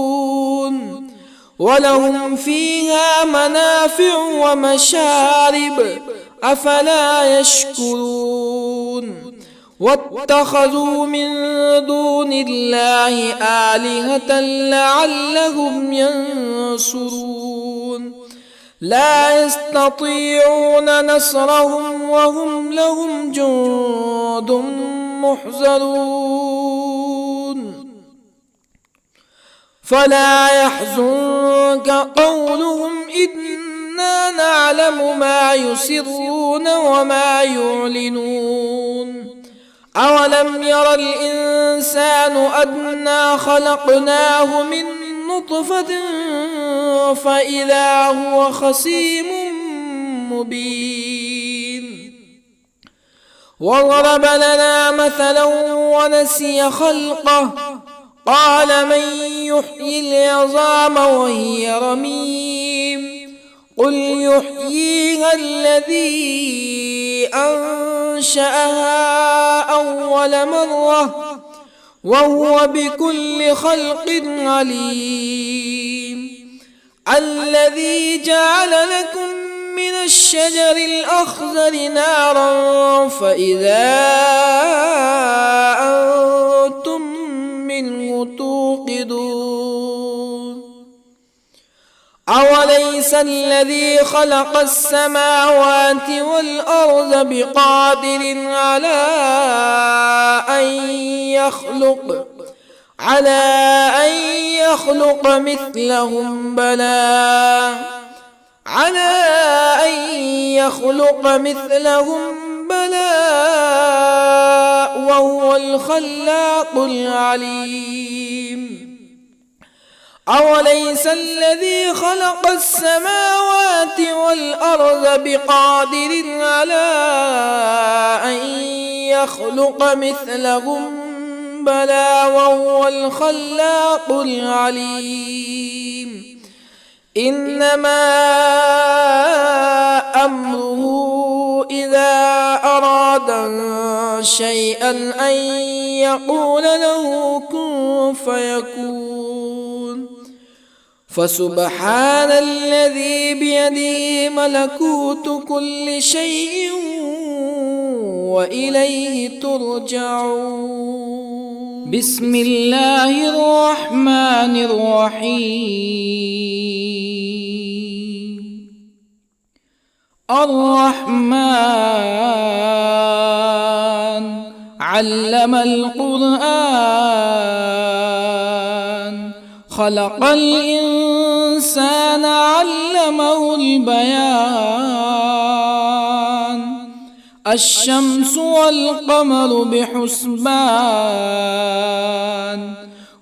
ولهم فيها منافع ومشارب أفلا يشكرون واتخذوا من دون الله آلهة لعلهم ينصرون لا يستطيعون نصرهم وهم لهم جند محضرون فلا يحزنك قولهم إنا نعلم ما يسرون وما يعلنون أولم ير الإنسان أنا خلقناه من نطفة فإذا هو خصيم مبين وضرب لنا مثلا ونسي خلقه قال من يحيي العظام وهي رميم قل يحييها الذي أنشأها أول مرة وهو بكل خلق عليم الذي جعل لكم من الشجر الأخضر نارا فإذا أنتم منه توقدون أوليس الذي خلق السماوات والأرض بقادر على أن يخلق مثلهم بلى وهو الخلاق العليم أوليس الذي خلق السماوات والأرض بقادر على أن يخلق مثلهم بلى وهو الخلاق العليم إنما أمره إذا أراد شيئا أن يقول له كن فيكون فسبحان الذي بيده ملكوت كل شيء وإليه ترجعون. بسم الله الرحمن الرحيم. الرحمن علم القرآن خلق الإنسان علمه البيان الشمس والقمر بحسبان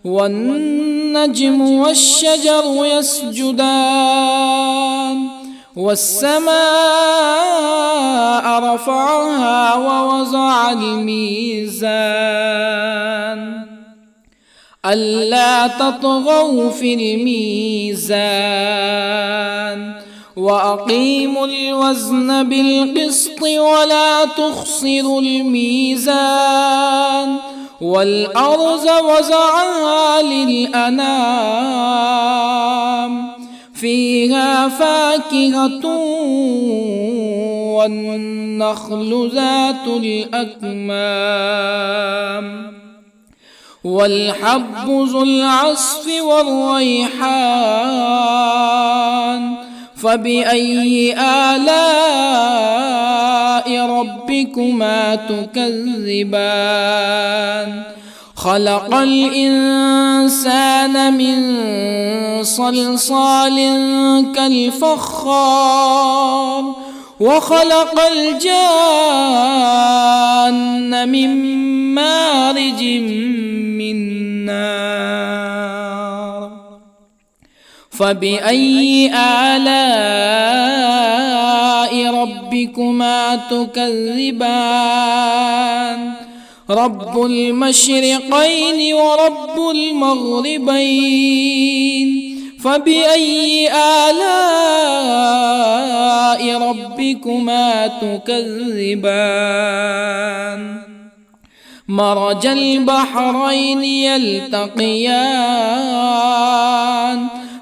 والنجم والشجر يسجدان والسماء رفعها ووضع الميزان ألا تطغوا في الميزان وأقيموا الوزن بالقسط ولا تخسروا الميزان والأرض وضعها للأنام فيها فاكهة والنخل ذات الأكمام والحب ذو العصف والريحان فبأي آلاء ربكما تكذبان خلق الإنسان من صلصال كالفخار وخلق الجان من مارج من نار فبأي آلاء ربكما تكذبان رب المشرقين ورب المغربين فبأي آلاء ربكما تكذبان مرج البحرين يلتقيان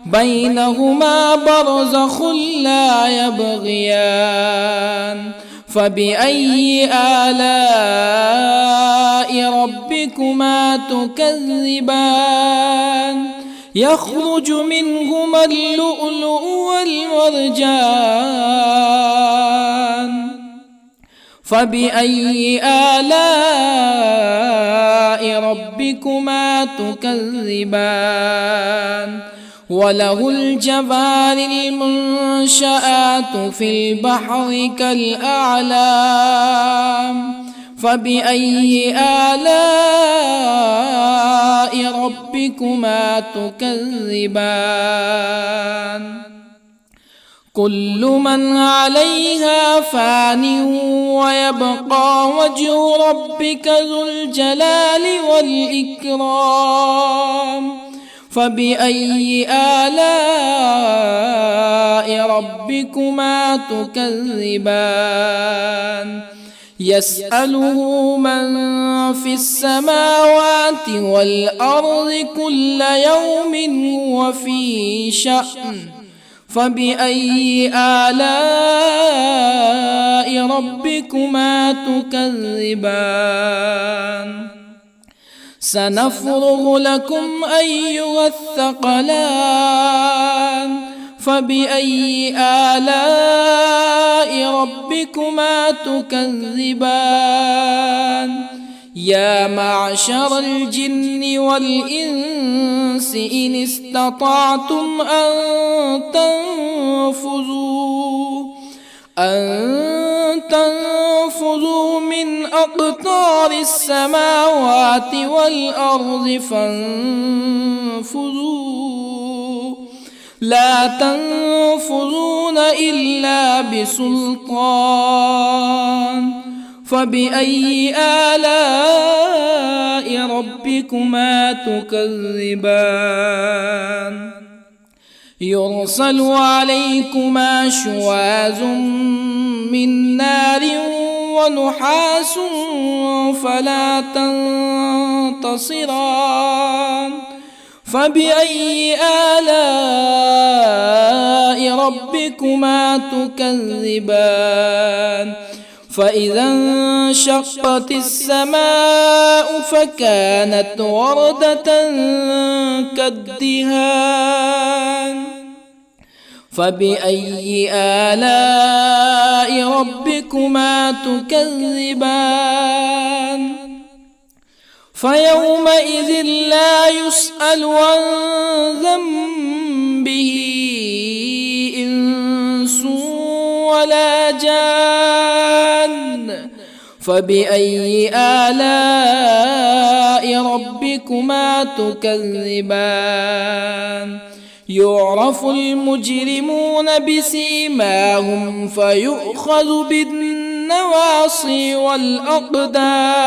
بينهما برزخ لا يبغيان فبأي آلاء ربكما تكذبان يخرج منهما اللؤلؤ والمرجان فبأي آلاء ربكما تكذبان وله الجوار المنشآت في البحر كالأعلام فبأي آلاء ربكما تكذبان كل من عليها فان ويبقى وجه ربك ذو الجلال والإكرام فبأي آلاء ربكما تكذبان يسأله من في السماوات والأرض كل يوم هو في شأن فبأي آلاء ربكما تكذبان سنفرغ لكم أيها الثقلان فبأي آلاء ربكما تكذبان يا معشر الجن والإنس إن استطعتم أن تنفذوا من أقطار السماوات والأرض فانفذوا لا تنفذون إلا بسلطان فبأي آلاء ربكما تكذبان يرسل عليكما شواظ من نار ونحاس فلا تنتصران فبأي آلاء ربكما تكذبان فإذا انشقت السماء فكانت وردة كالدهان فبأي آلاء ربكما تكذبان فيومئذ لا يسأل عن ذنبه إنس ولا جان فبأي آلاء ربكما تكذبان يعرف المجرمون بسيماهم فيؤخذ بالنواصي والأقدام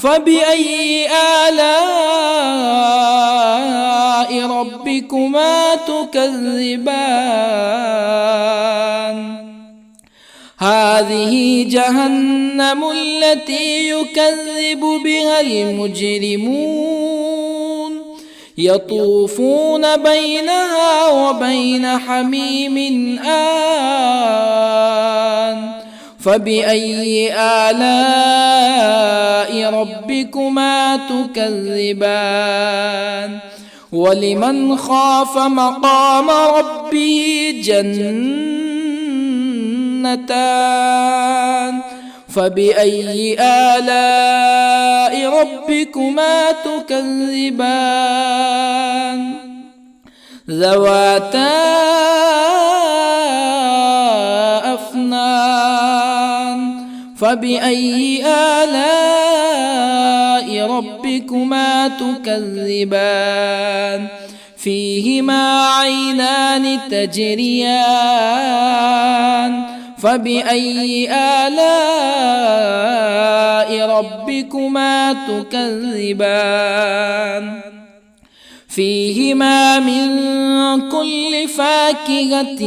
فبأي آلاء ربكما تكذبان هذه جهنم التي يكذب بها المجرمون يطوفون بينها وبين حميم آن فبأي آلاء ربكما تكذبان ولمن خاف مقام ربه جنتان فبأي آلاء ربكما تكذبان ذواتا أفنان فبأي آلاء ربكما تكذبان فيهما عينان تجريان فبأي آلاء ربكما تكذبان فيهما من كل فاكهة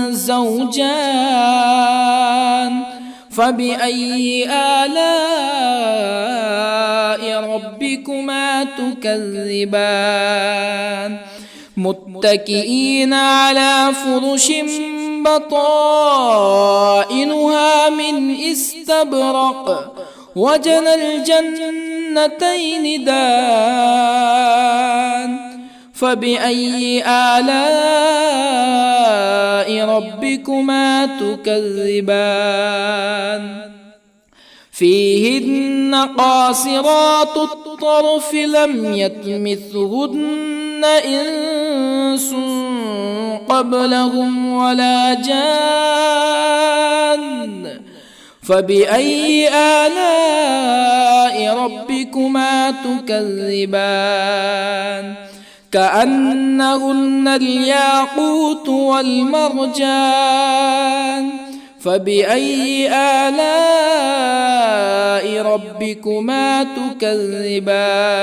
زوجان فبأي آلاء ربكما تكذبان متكئين على فرش بطائنها من استبرق وجنى الجنتين دان فبأي آلاء ربكما تكذبان فيهن قاصرات الطرف لم يطمثهن إنس قبلهم ولا جان فبأي آلاء ربكما تكذبان كأنهن الياقوت والمرجان فبأي آلاء ربكما تكذبان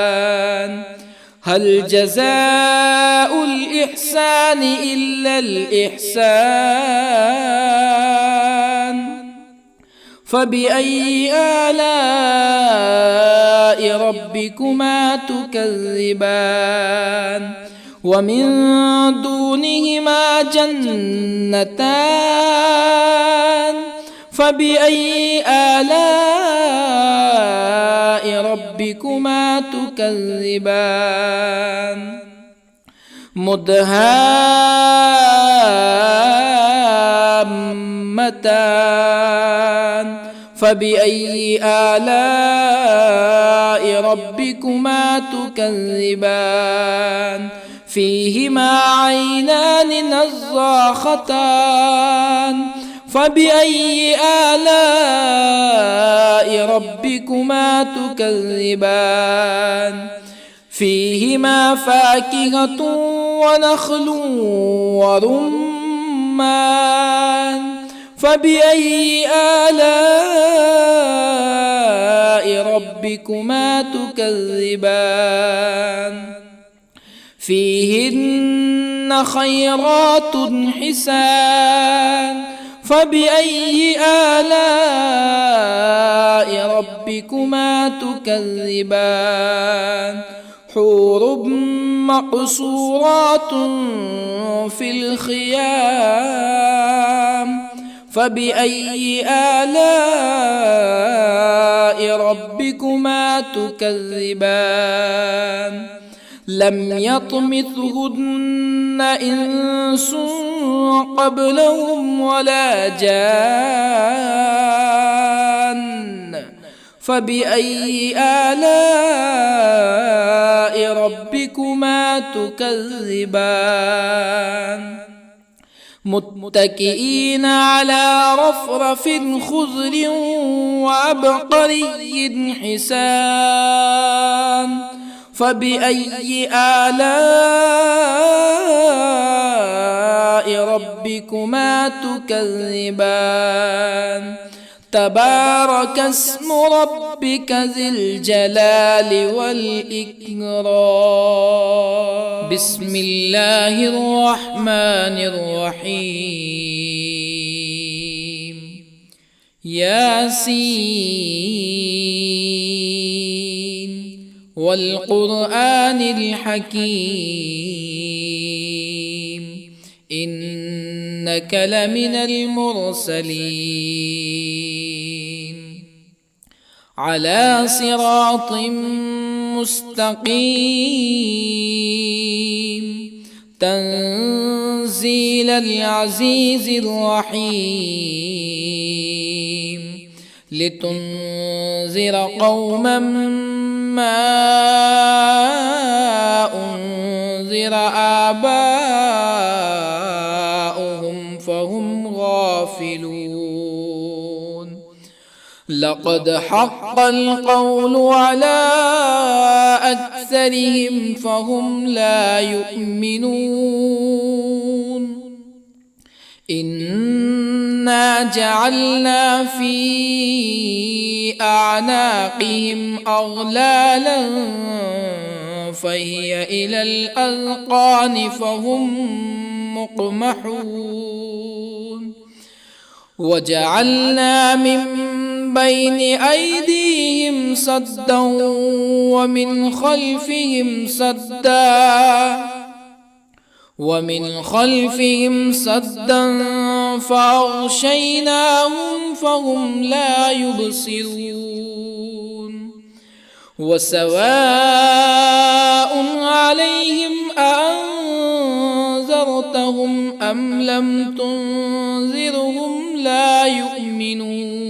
هل جزاء الإحسان إلا الإحسان فبأي آلاء ربكما تكذبان ومن دونهما جنتان فبأي آلاء ربكما تكذبان مدهامتان فبأي آلاء ربكما تكذبان فيهما عينان نضاختان فبأي آلاء ربكما تكذبان فيهما فاكهة ونخل ورمان فبأي آلاء ربكما تكذبان فيهن خيرات حسان فبأي آلاء ربكما تكذبان حور مقصورات في الخيام فبأي آلاء ربكما تكذبان لم يطمثهن إنس قبلهم ولا جان فبأي آلاء ربكما تكذبان متكئين على رفرف خضر وعبقري حسان فبأي آلاء ربكما تكذبان تبارك اسم ربك ذي الجلال والإكرام بسم الله الرحمن الرحيم ياسين والقرآن الحكيم إنك لمن المرسلين على صراط مستقيم تنزيل العزيز الرحيم لتنذر قوما ما أنذر آباؤهم فهم غافلون لقد حق القول على أكثرهم فهم لا يؤمنون إنا جعلنا في أعناقهم أغلالا فهي إلى الأذقان فهم مقمحون وجعلنا من بين أيديهم سدا ومن خلفهم سدا فأغشيناهم فهم لا يبصرون وسواء عليهم أأنذرتهم أم لم تنذرهم لا يؤمنون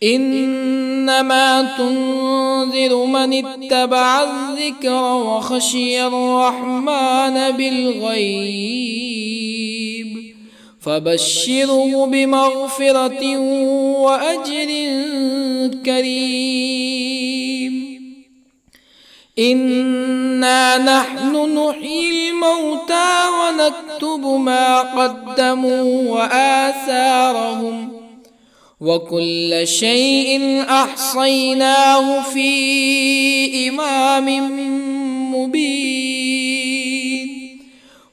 إنما تنذر من اتبع الذكر وخشي الرحمن بالغيب فبشره بمغفرة وأجر كريم إنا نحن نحيي الموتى ونكتب ما قدموا وآثارهم وكل شيء أحصيناه في إمام مبين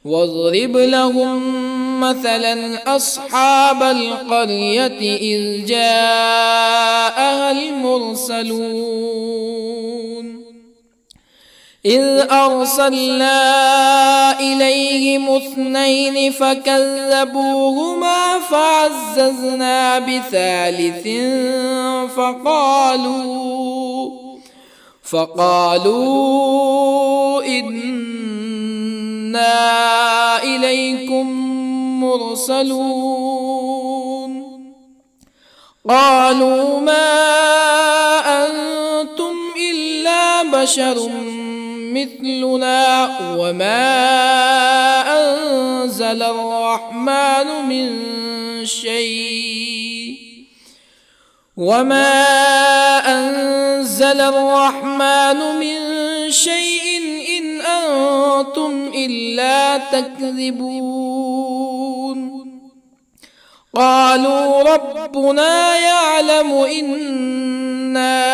واضرب لهم مثلا أصحاب القرية إذ جاءها المرسلون إذ أرسلنا إليهم 2 فكذبوهما فعززنا بثالث فقالوا إنا إليكم مرسلون قالوا ما أنتم إلا بشر مثلنا وما أنزل الرحمن من شيء إن أنتم إلا تكذبون قالوا ربنا يعلم إنا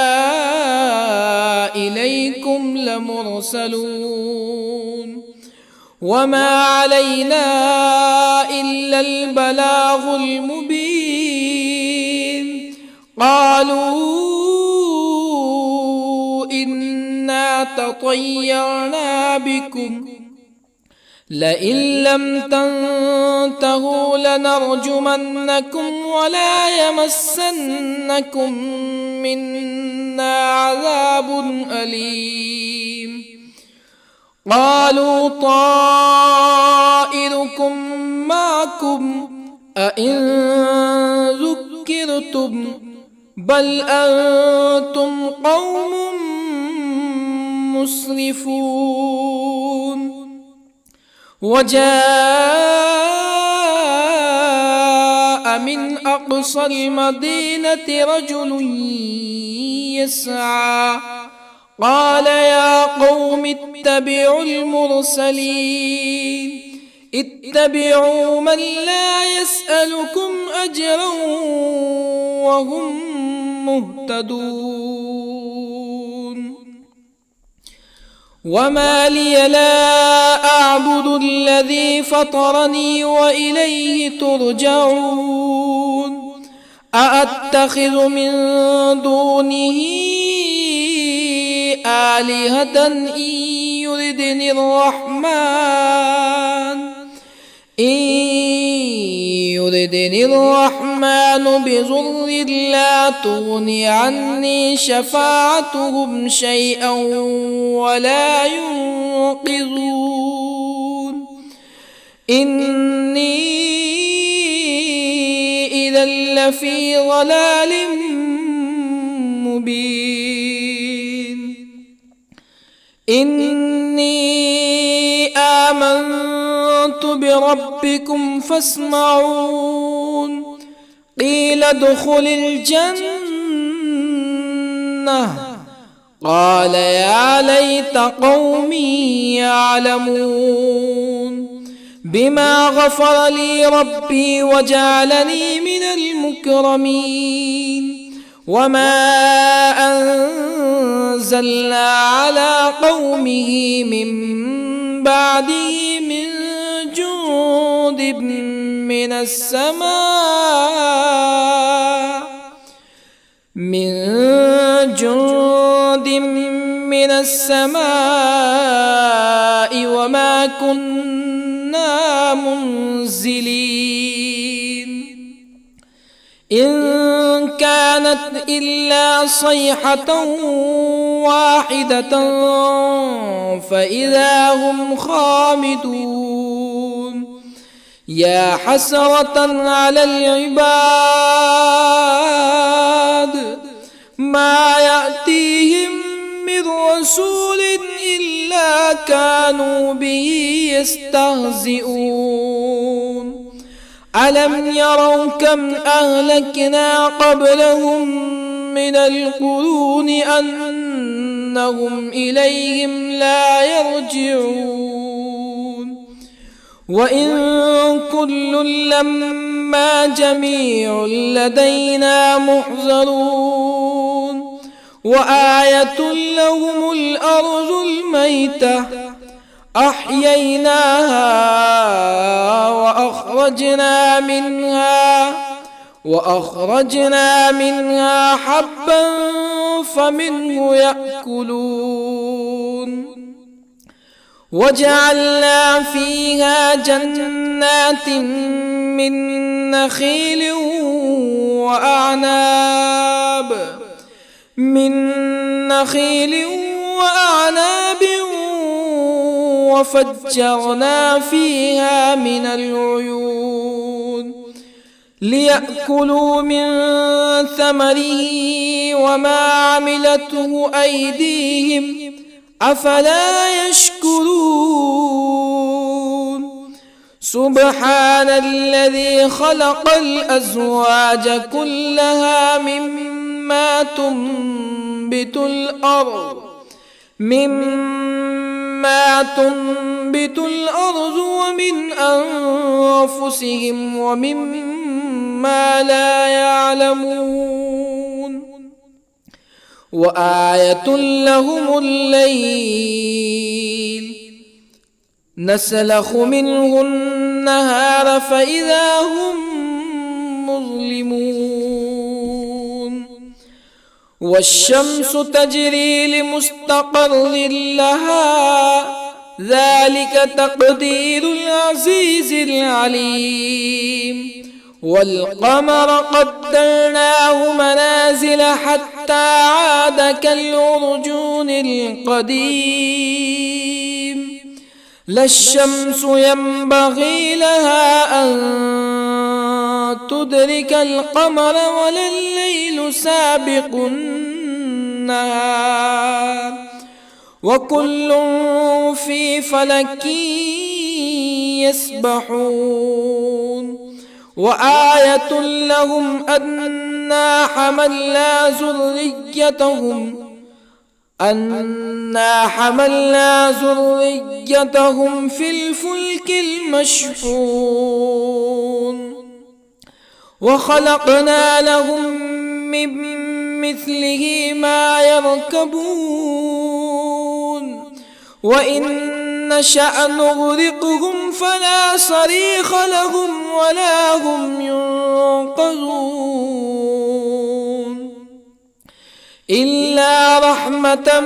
إليكم لمرسلون وما علينا إلا البلاغ المبين قالوا إنا تطيرنا بكم لئن لم تنتهوا لنرجمنكم ولا يمسنكم منا عذاب أليم قالوا طائركم معكم أئن ذكرتم بل أنتم قوم مسرفون وجاء من أقصى المدينة رجل يسعى قال يا قوم اتبعوا المرسلين اتبعوا من لا يسألكم أجرا وهم مهتدون وما لي لا أعبد الذي فطرني وإليه ترجعون أأتخذ من دونه آلهة إن يردني الرحمن بضر لا تغني عني شفاعتهم شيئا ولا ينقذون إني إذا لفي ضلال مبين إني آمنت بربكم فاسمعون قيل ادخل الجنة قال يا ليت قومي يعلمون بما غفر لي ربي وجعلني من المكرمين وما أنزلنا على قومه من بعده من جند من السماء وما كنا منزلين إن كانت إلا صيحة واحدة فإذا هم خامدون يا حسرة على العباد ما يأتيهم من رسول إلا كانوا به يستهزئون ألم يروا كم أهلكنا قبلهم من القرون أنهم إليهم لا يرجعون وإن كل لما جميع لدينا محضرون وآية لهم الأرض الميتة أحييناها وأخرجنا منها حبا فمنه يأكلون وجعلنا فيها جنات من نخيل وأعناب وفجرنا فيها من العيون ليأكلوا من ثمره وما عملته أيديهم أفلا يشكرون سبحان الذي خلق الأزواج كلها مما تنبت الأرض مما تنبت الأرض ومن أنفسهم ومما لا يعلمون وآية لهم الليل نسلخ منه النهار فإذا هم مظلمون والشمس تجري لمستقر لها ذلك تقدير العزيز العليم والقمر قدرناه منازل حتى عاد كالعرجون القديم لا الشمس ينبغي لها أن تدرك القمر ولا الليل سابق النهار وكل في فلك يسبحون وآية لهم أنا حملنا ذريتهم في الفلك المشحون وخلقنا لهم من مثله ما يركبون وإن نشأ نغرقهم فلا صريخ لهم ولا هم ينقذون إلا رحمة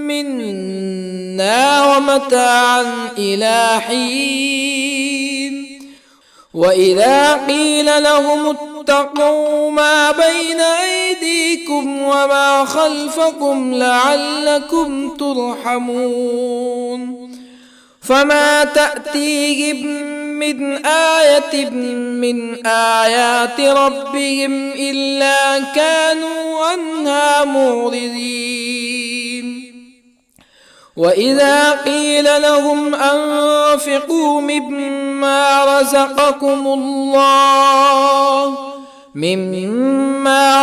منا ومتاعا إلى حين وإذا قيل لهم اتقوا ما بين أيديكم وما خلفكم لعلكم ترحمون فما تأتيهم من آية من آيات ربهم إلا كانوا عنها معرضين وإذا قيل لهم أنفقوا مما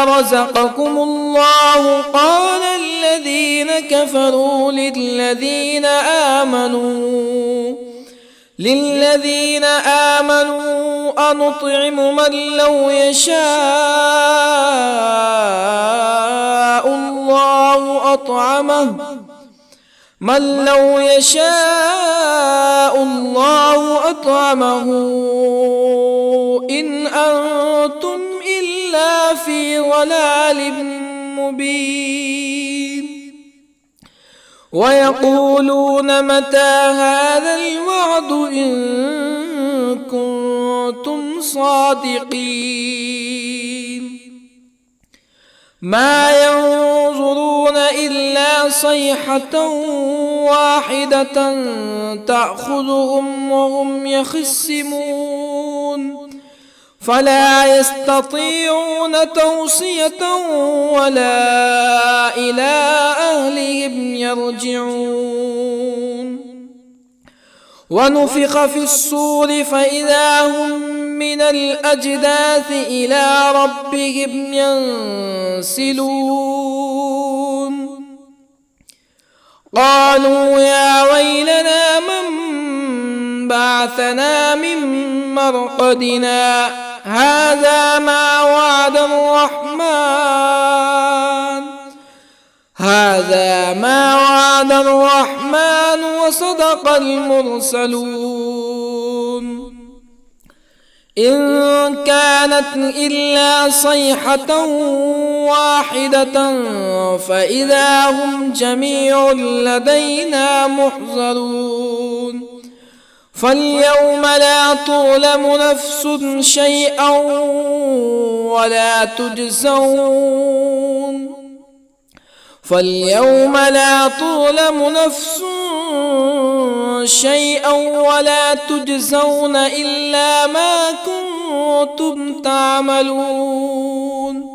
رزقكم الله قال الذين كفروا للذين آمنوا أنطعم من لو يشاء الله أطعمه إن أنتم إلا في ضلال مبين ويقولون متى هذا الوعد إن كنتم صادقين ما ينظرون إلا صيحة واحدة تأخذهم وهم يخصمون فلا يستطيعون توصية ولا إلى أهلهم يرجعون ونفخ في الصور فإذا هم من الأجداث إلى ربهم ينسلون قالوا يا ويلنا من بعثنا من مرقدنا هذا ما وعد الرحمن وصدق المرسلون إن كانت إلا صيحة واحدة فإذا هم جميع لدينا محضرون فاليوم لا تظلم نفس شيئا ولا تجزون إلا ما كنتم تعملون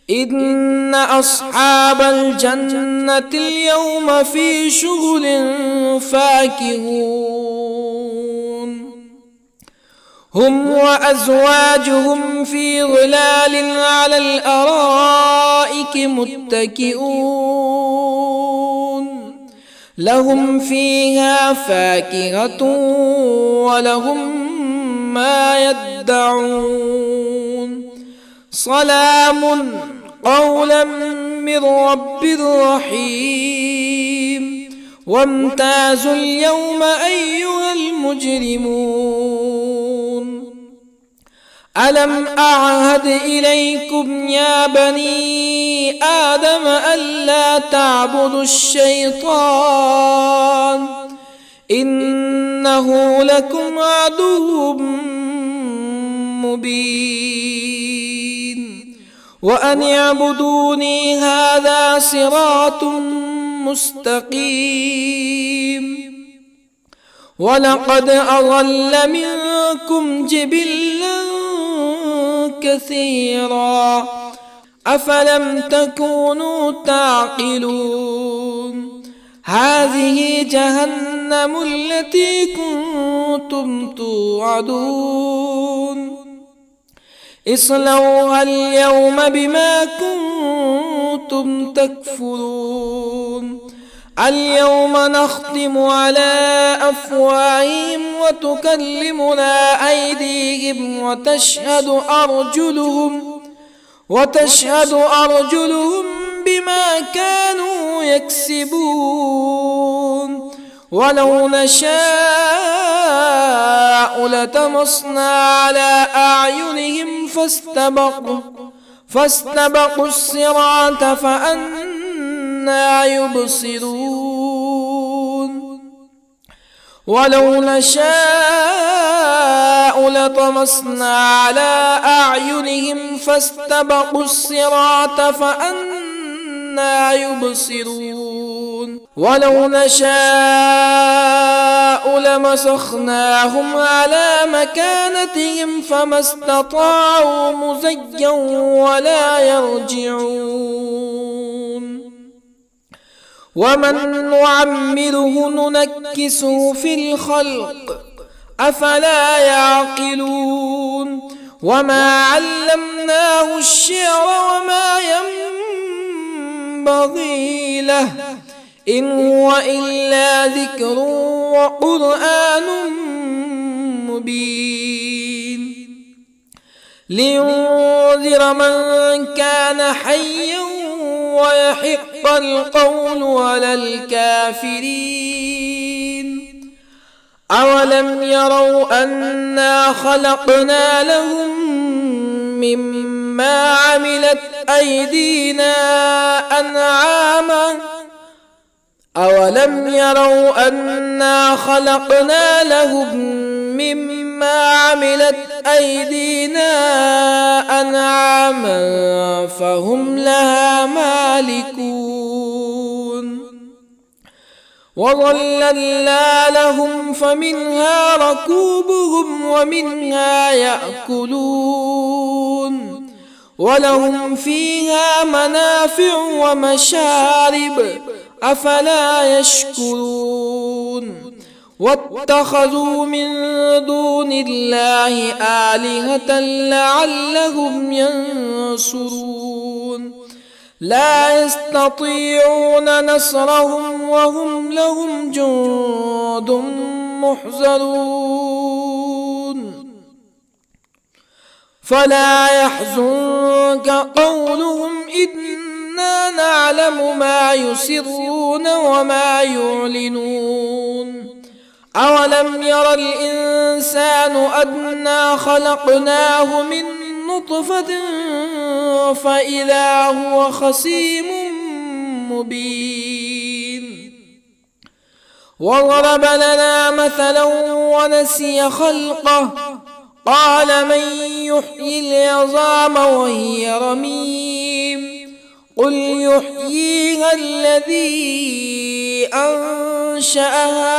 إن أصحاب الجنة اليوم في شغل فاكهون هم وأزواجهم في ظلال على الأرائك متكئون لهم فيها فاكهة ولهم ما يدعون سلام قولا من رب رحيم وامتازوا اليوم أيها المجرمون ألم أعهد إليكم يا بني آدم ألا تعبدوا الشيطان إنه لكم عدو مبين وأن اعبدوني هذا صراط مستقيم ولقد أضل منكم جبلا كثيرا أفلم تكونوا تعقلون هذه جهنم التي كنتم توعدون اصلوها اليوم بما كنتم تكفرون اليوم نختم على أفواههم وتكلمنا أيديهم وتشهد أرجلهم بما كانوا يكسبون ولو نشاء لطمسنا على أعينهم فاستبقوا الصراط فأنى يبصرون ولو نشاء لطمسنا على أعينهم فاستبقوا الصراط فأنى يبصرون ولو نشاء لمسخناهم على مكانتهم فما استطاعوا مزيا ولا يرجعون ومن نعمره ننكسه في الخلق أفلا يعقلون وما علمناه الشعر وما ينبغي له إن هو إلا ذكر وقرآن مبين لينذر من كان حيا ويحق القول على الكافرين أولم يروا أنا خلقنا لهم مما عملت أيدينا أنعاما أولم يروا أنا خلقنا لهم مما عملت أيدينا أنعاما فهم لها مالكون وظللنا لهم فمنها ركوبهم ومنها يأكلون ولهم فيها منافع ومشارب أفلا يشكرون واتخذوا من دون الله آلهة لعلهم ينصرون لا يستطيعون نصرهم وهم لهم جند محضرون فلا يحزنك قولهم إنا نعلم ما يسرون وما يعلنون أولم ير الإنسان أنا خلقناه من نطفة فإذا هو خصيم مبين وضرب لنا مثلا ونسي خلقه قال من يحيي العظام وهي رميم قل يحييها الذي أنشأها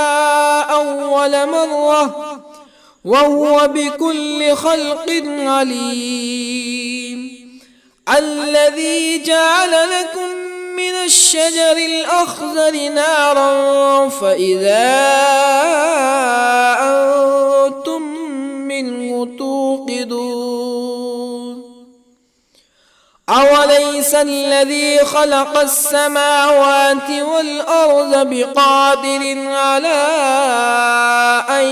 أول مرة وهو بكل خلق عليم الذي جعل لكم من الشجر الأخضر نارا فإذا أنتم منه توقدون أوليس أوليس الذي خلق السماوات والأرض بقادر على أن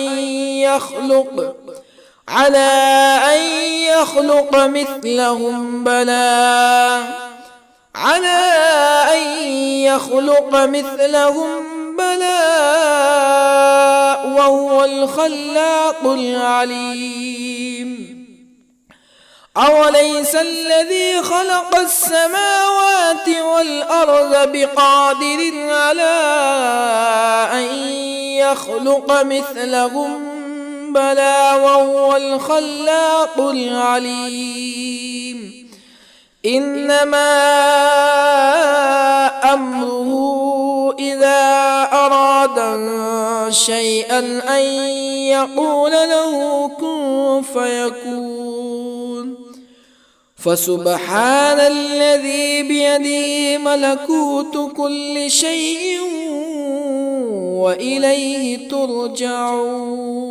يخلق مثلهم بلى وهو الخلاق العليم أوليس الذي خلق السماوات والأرض بقادر على أن يخلق مثلهم بلى وهو الخلاق العليم إنما أمره إذا أراد شيئا أن يقول له كن فيكون فسبحان الذي بيده ملكوت كل شيء وإليه ترجعون.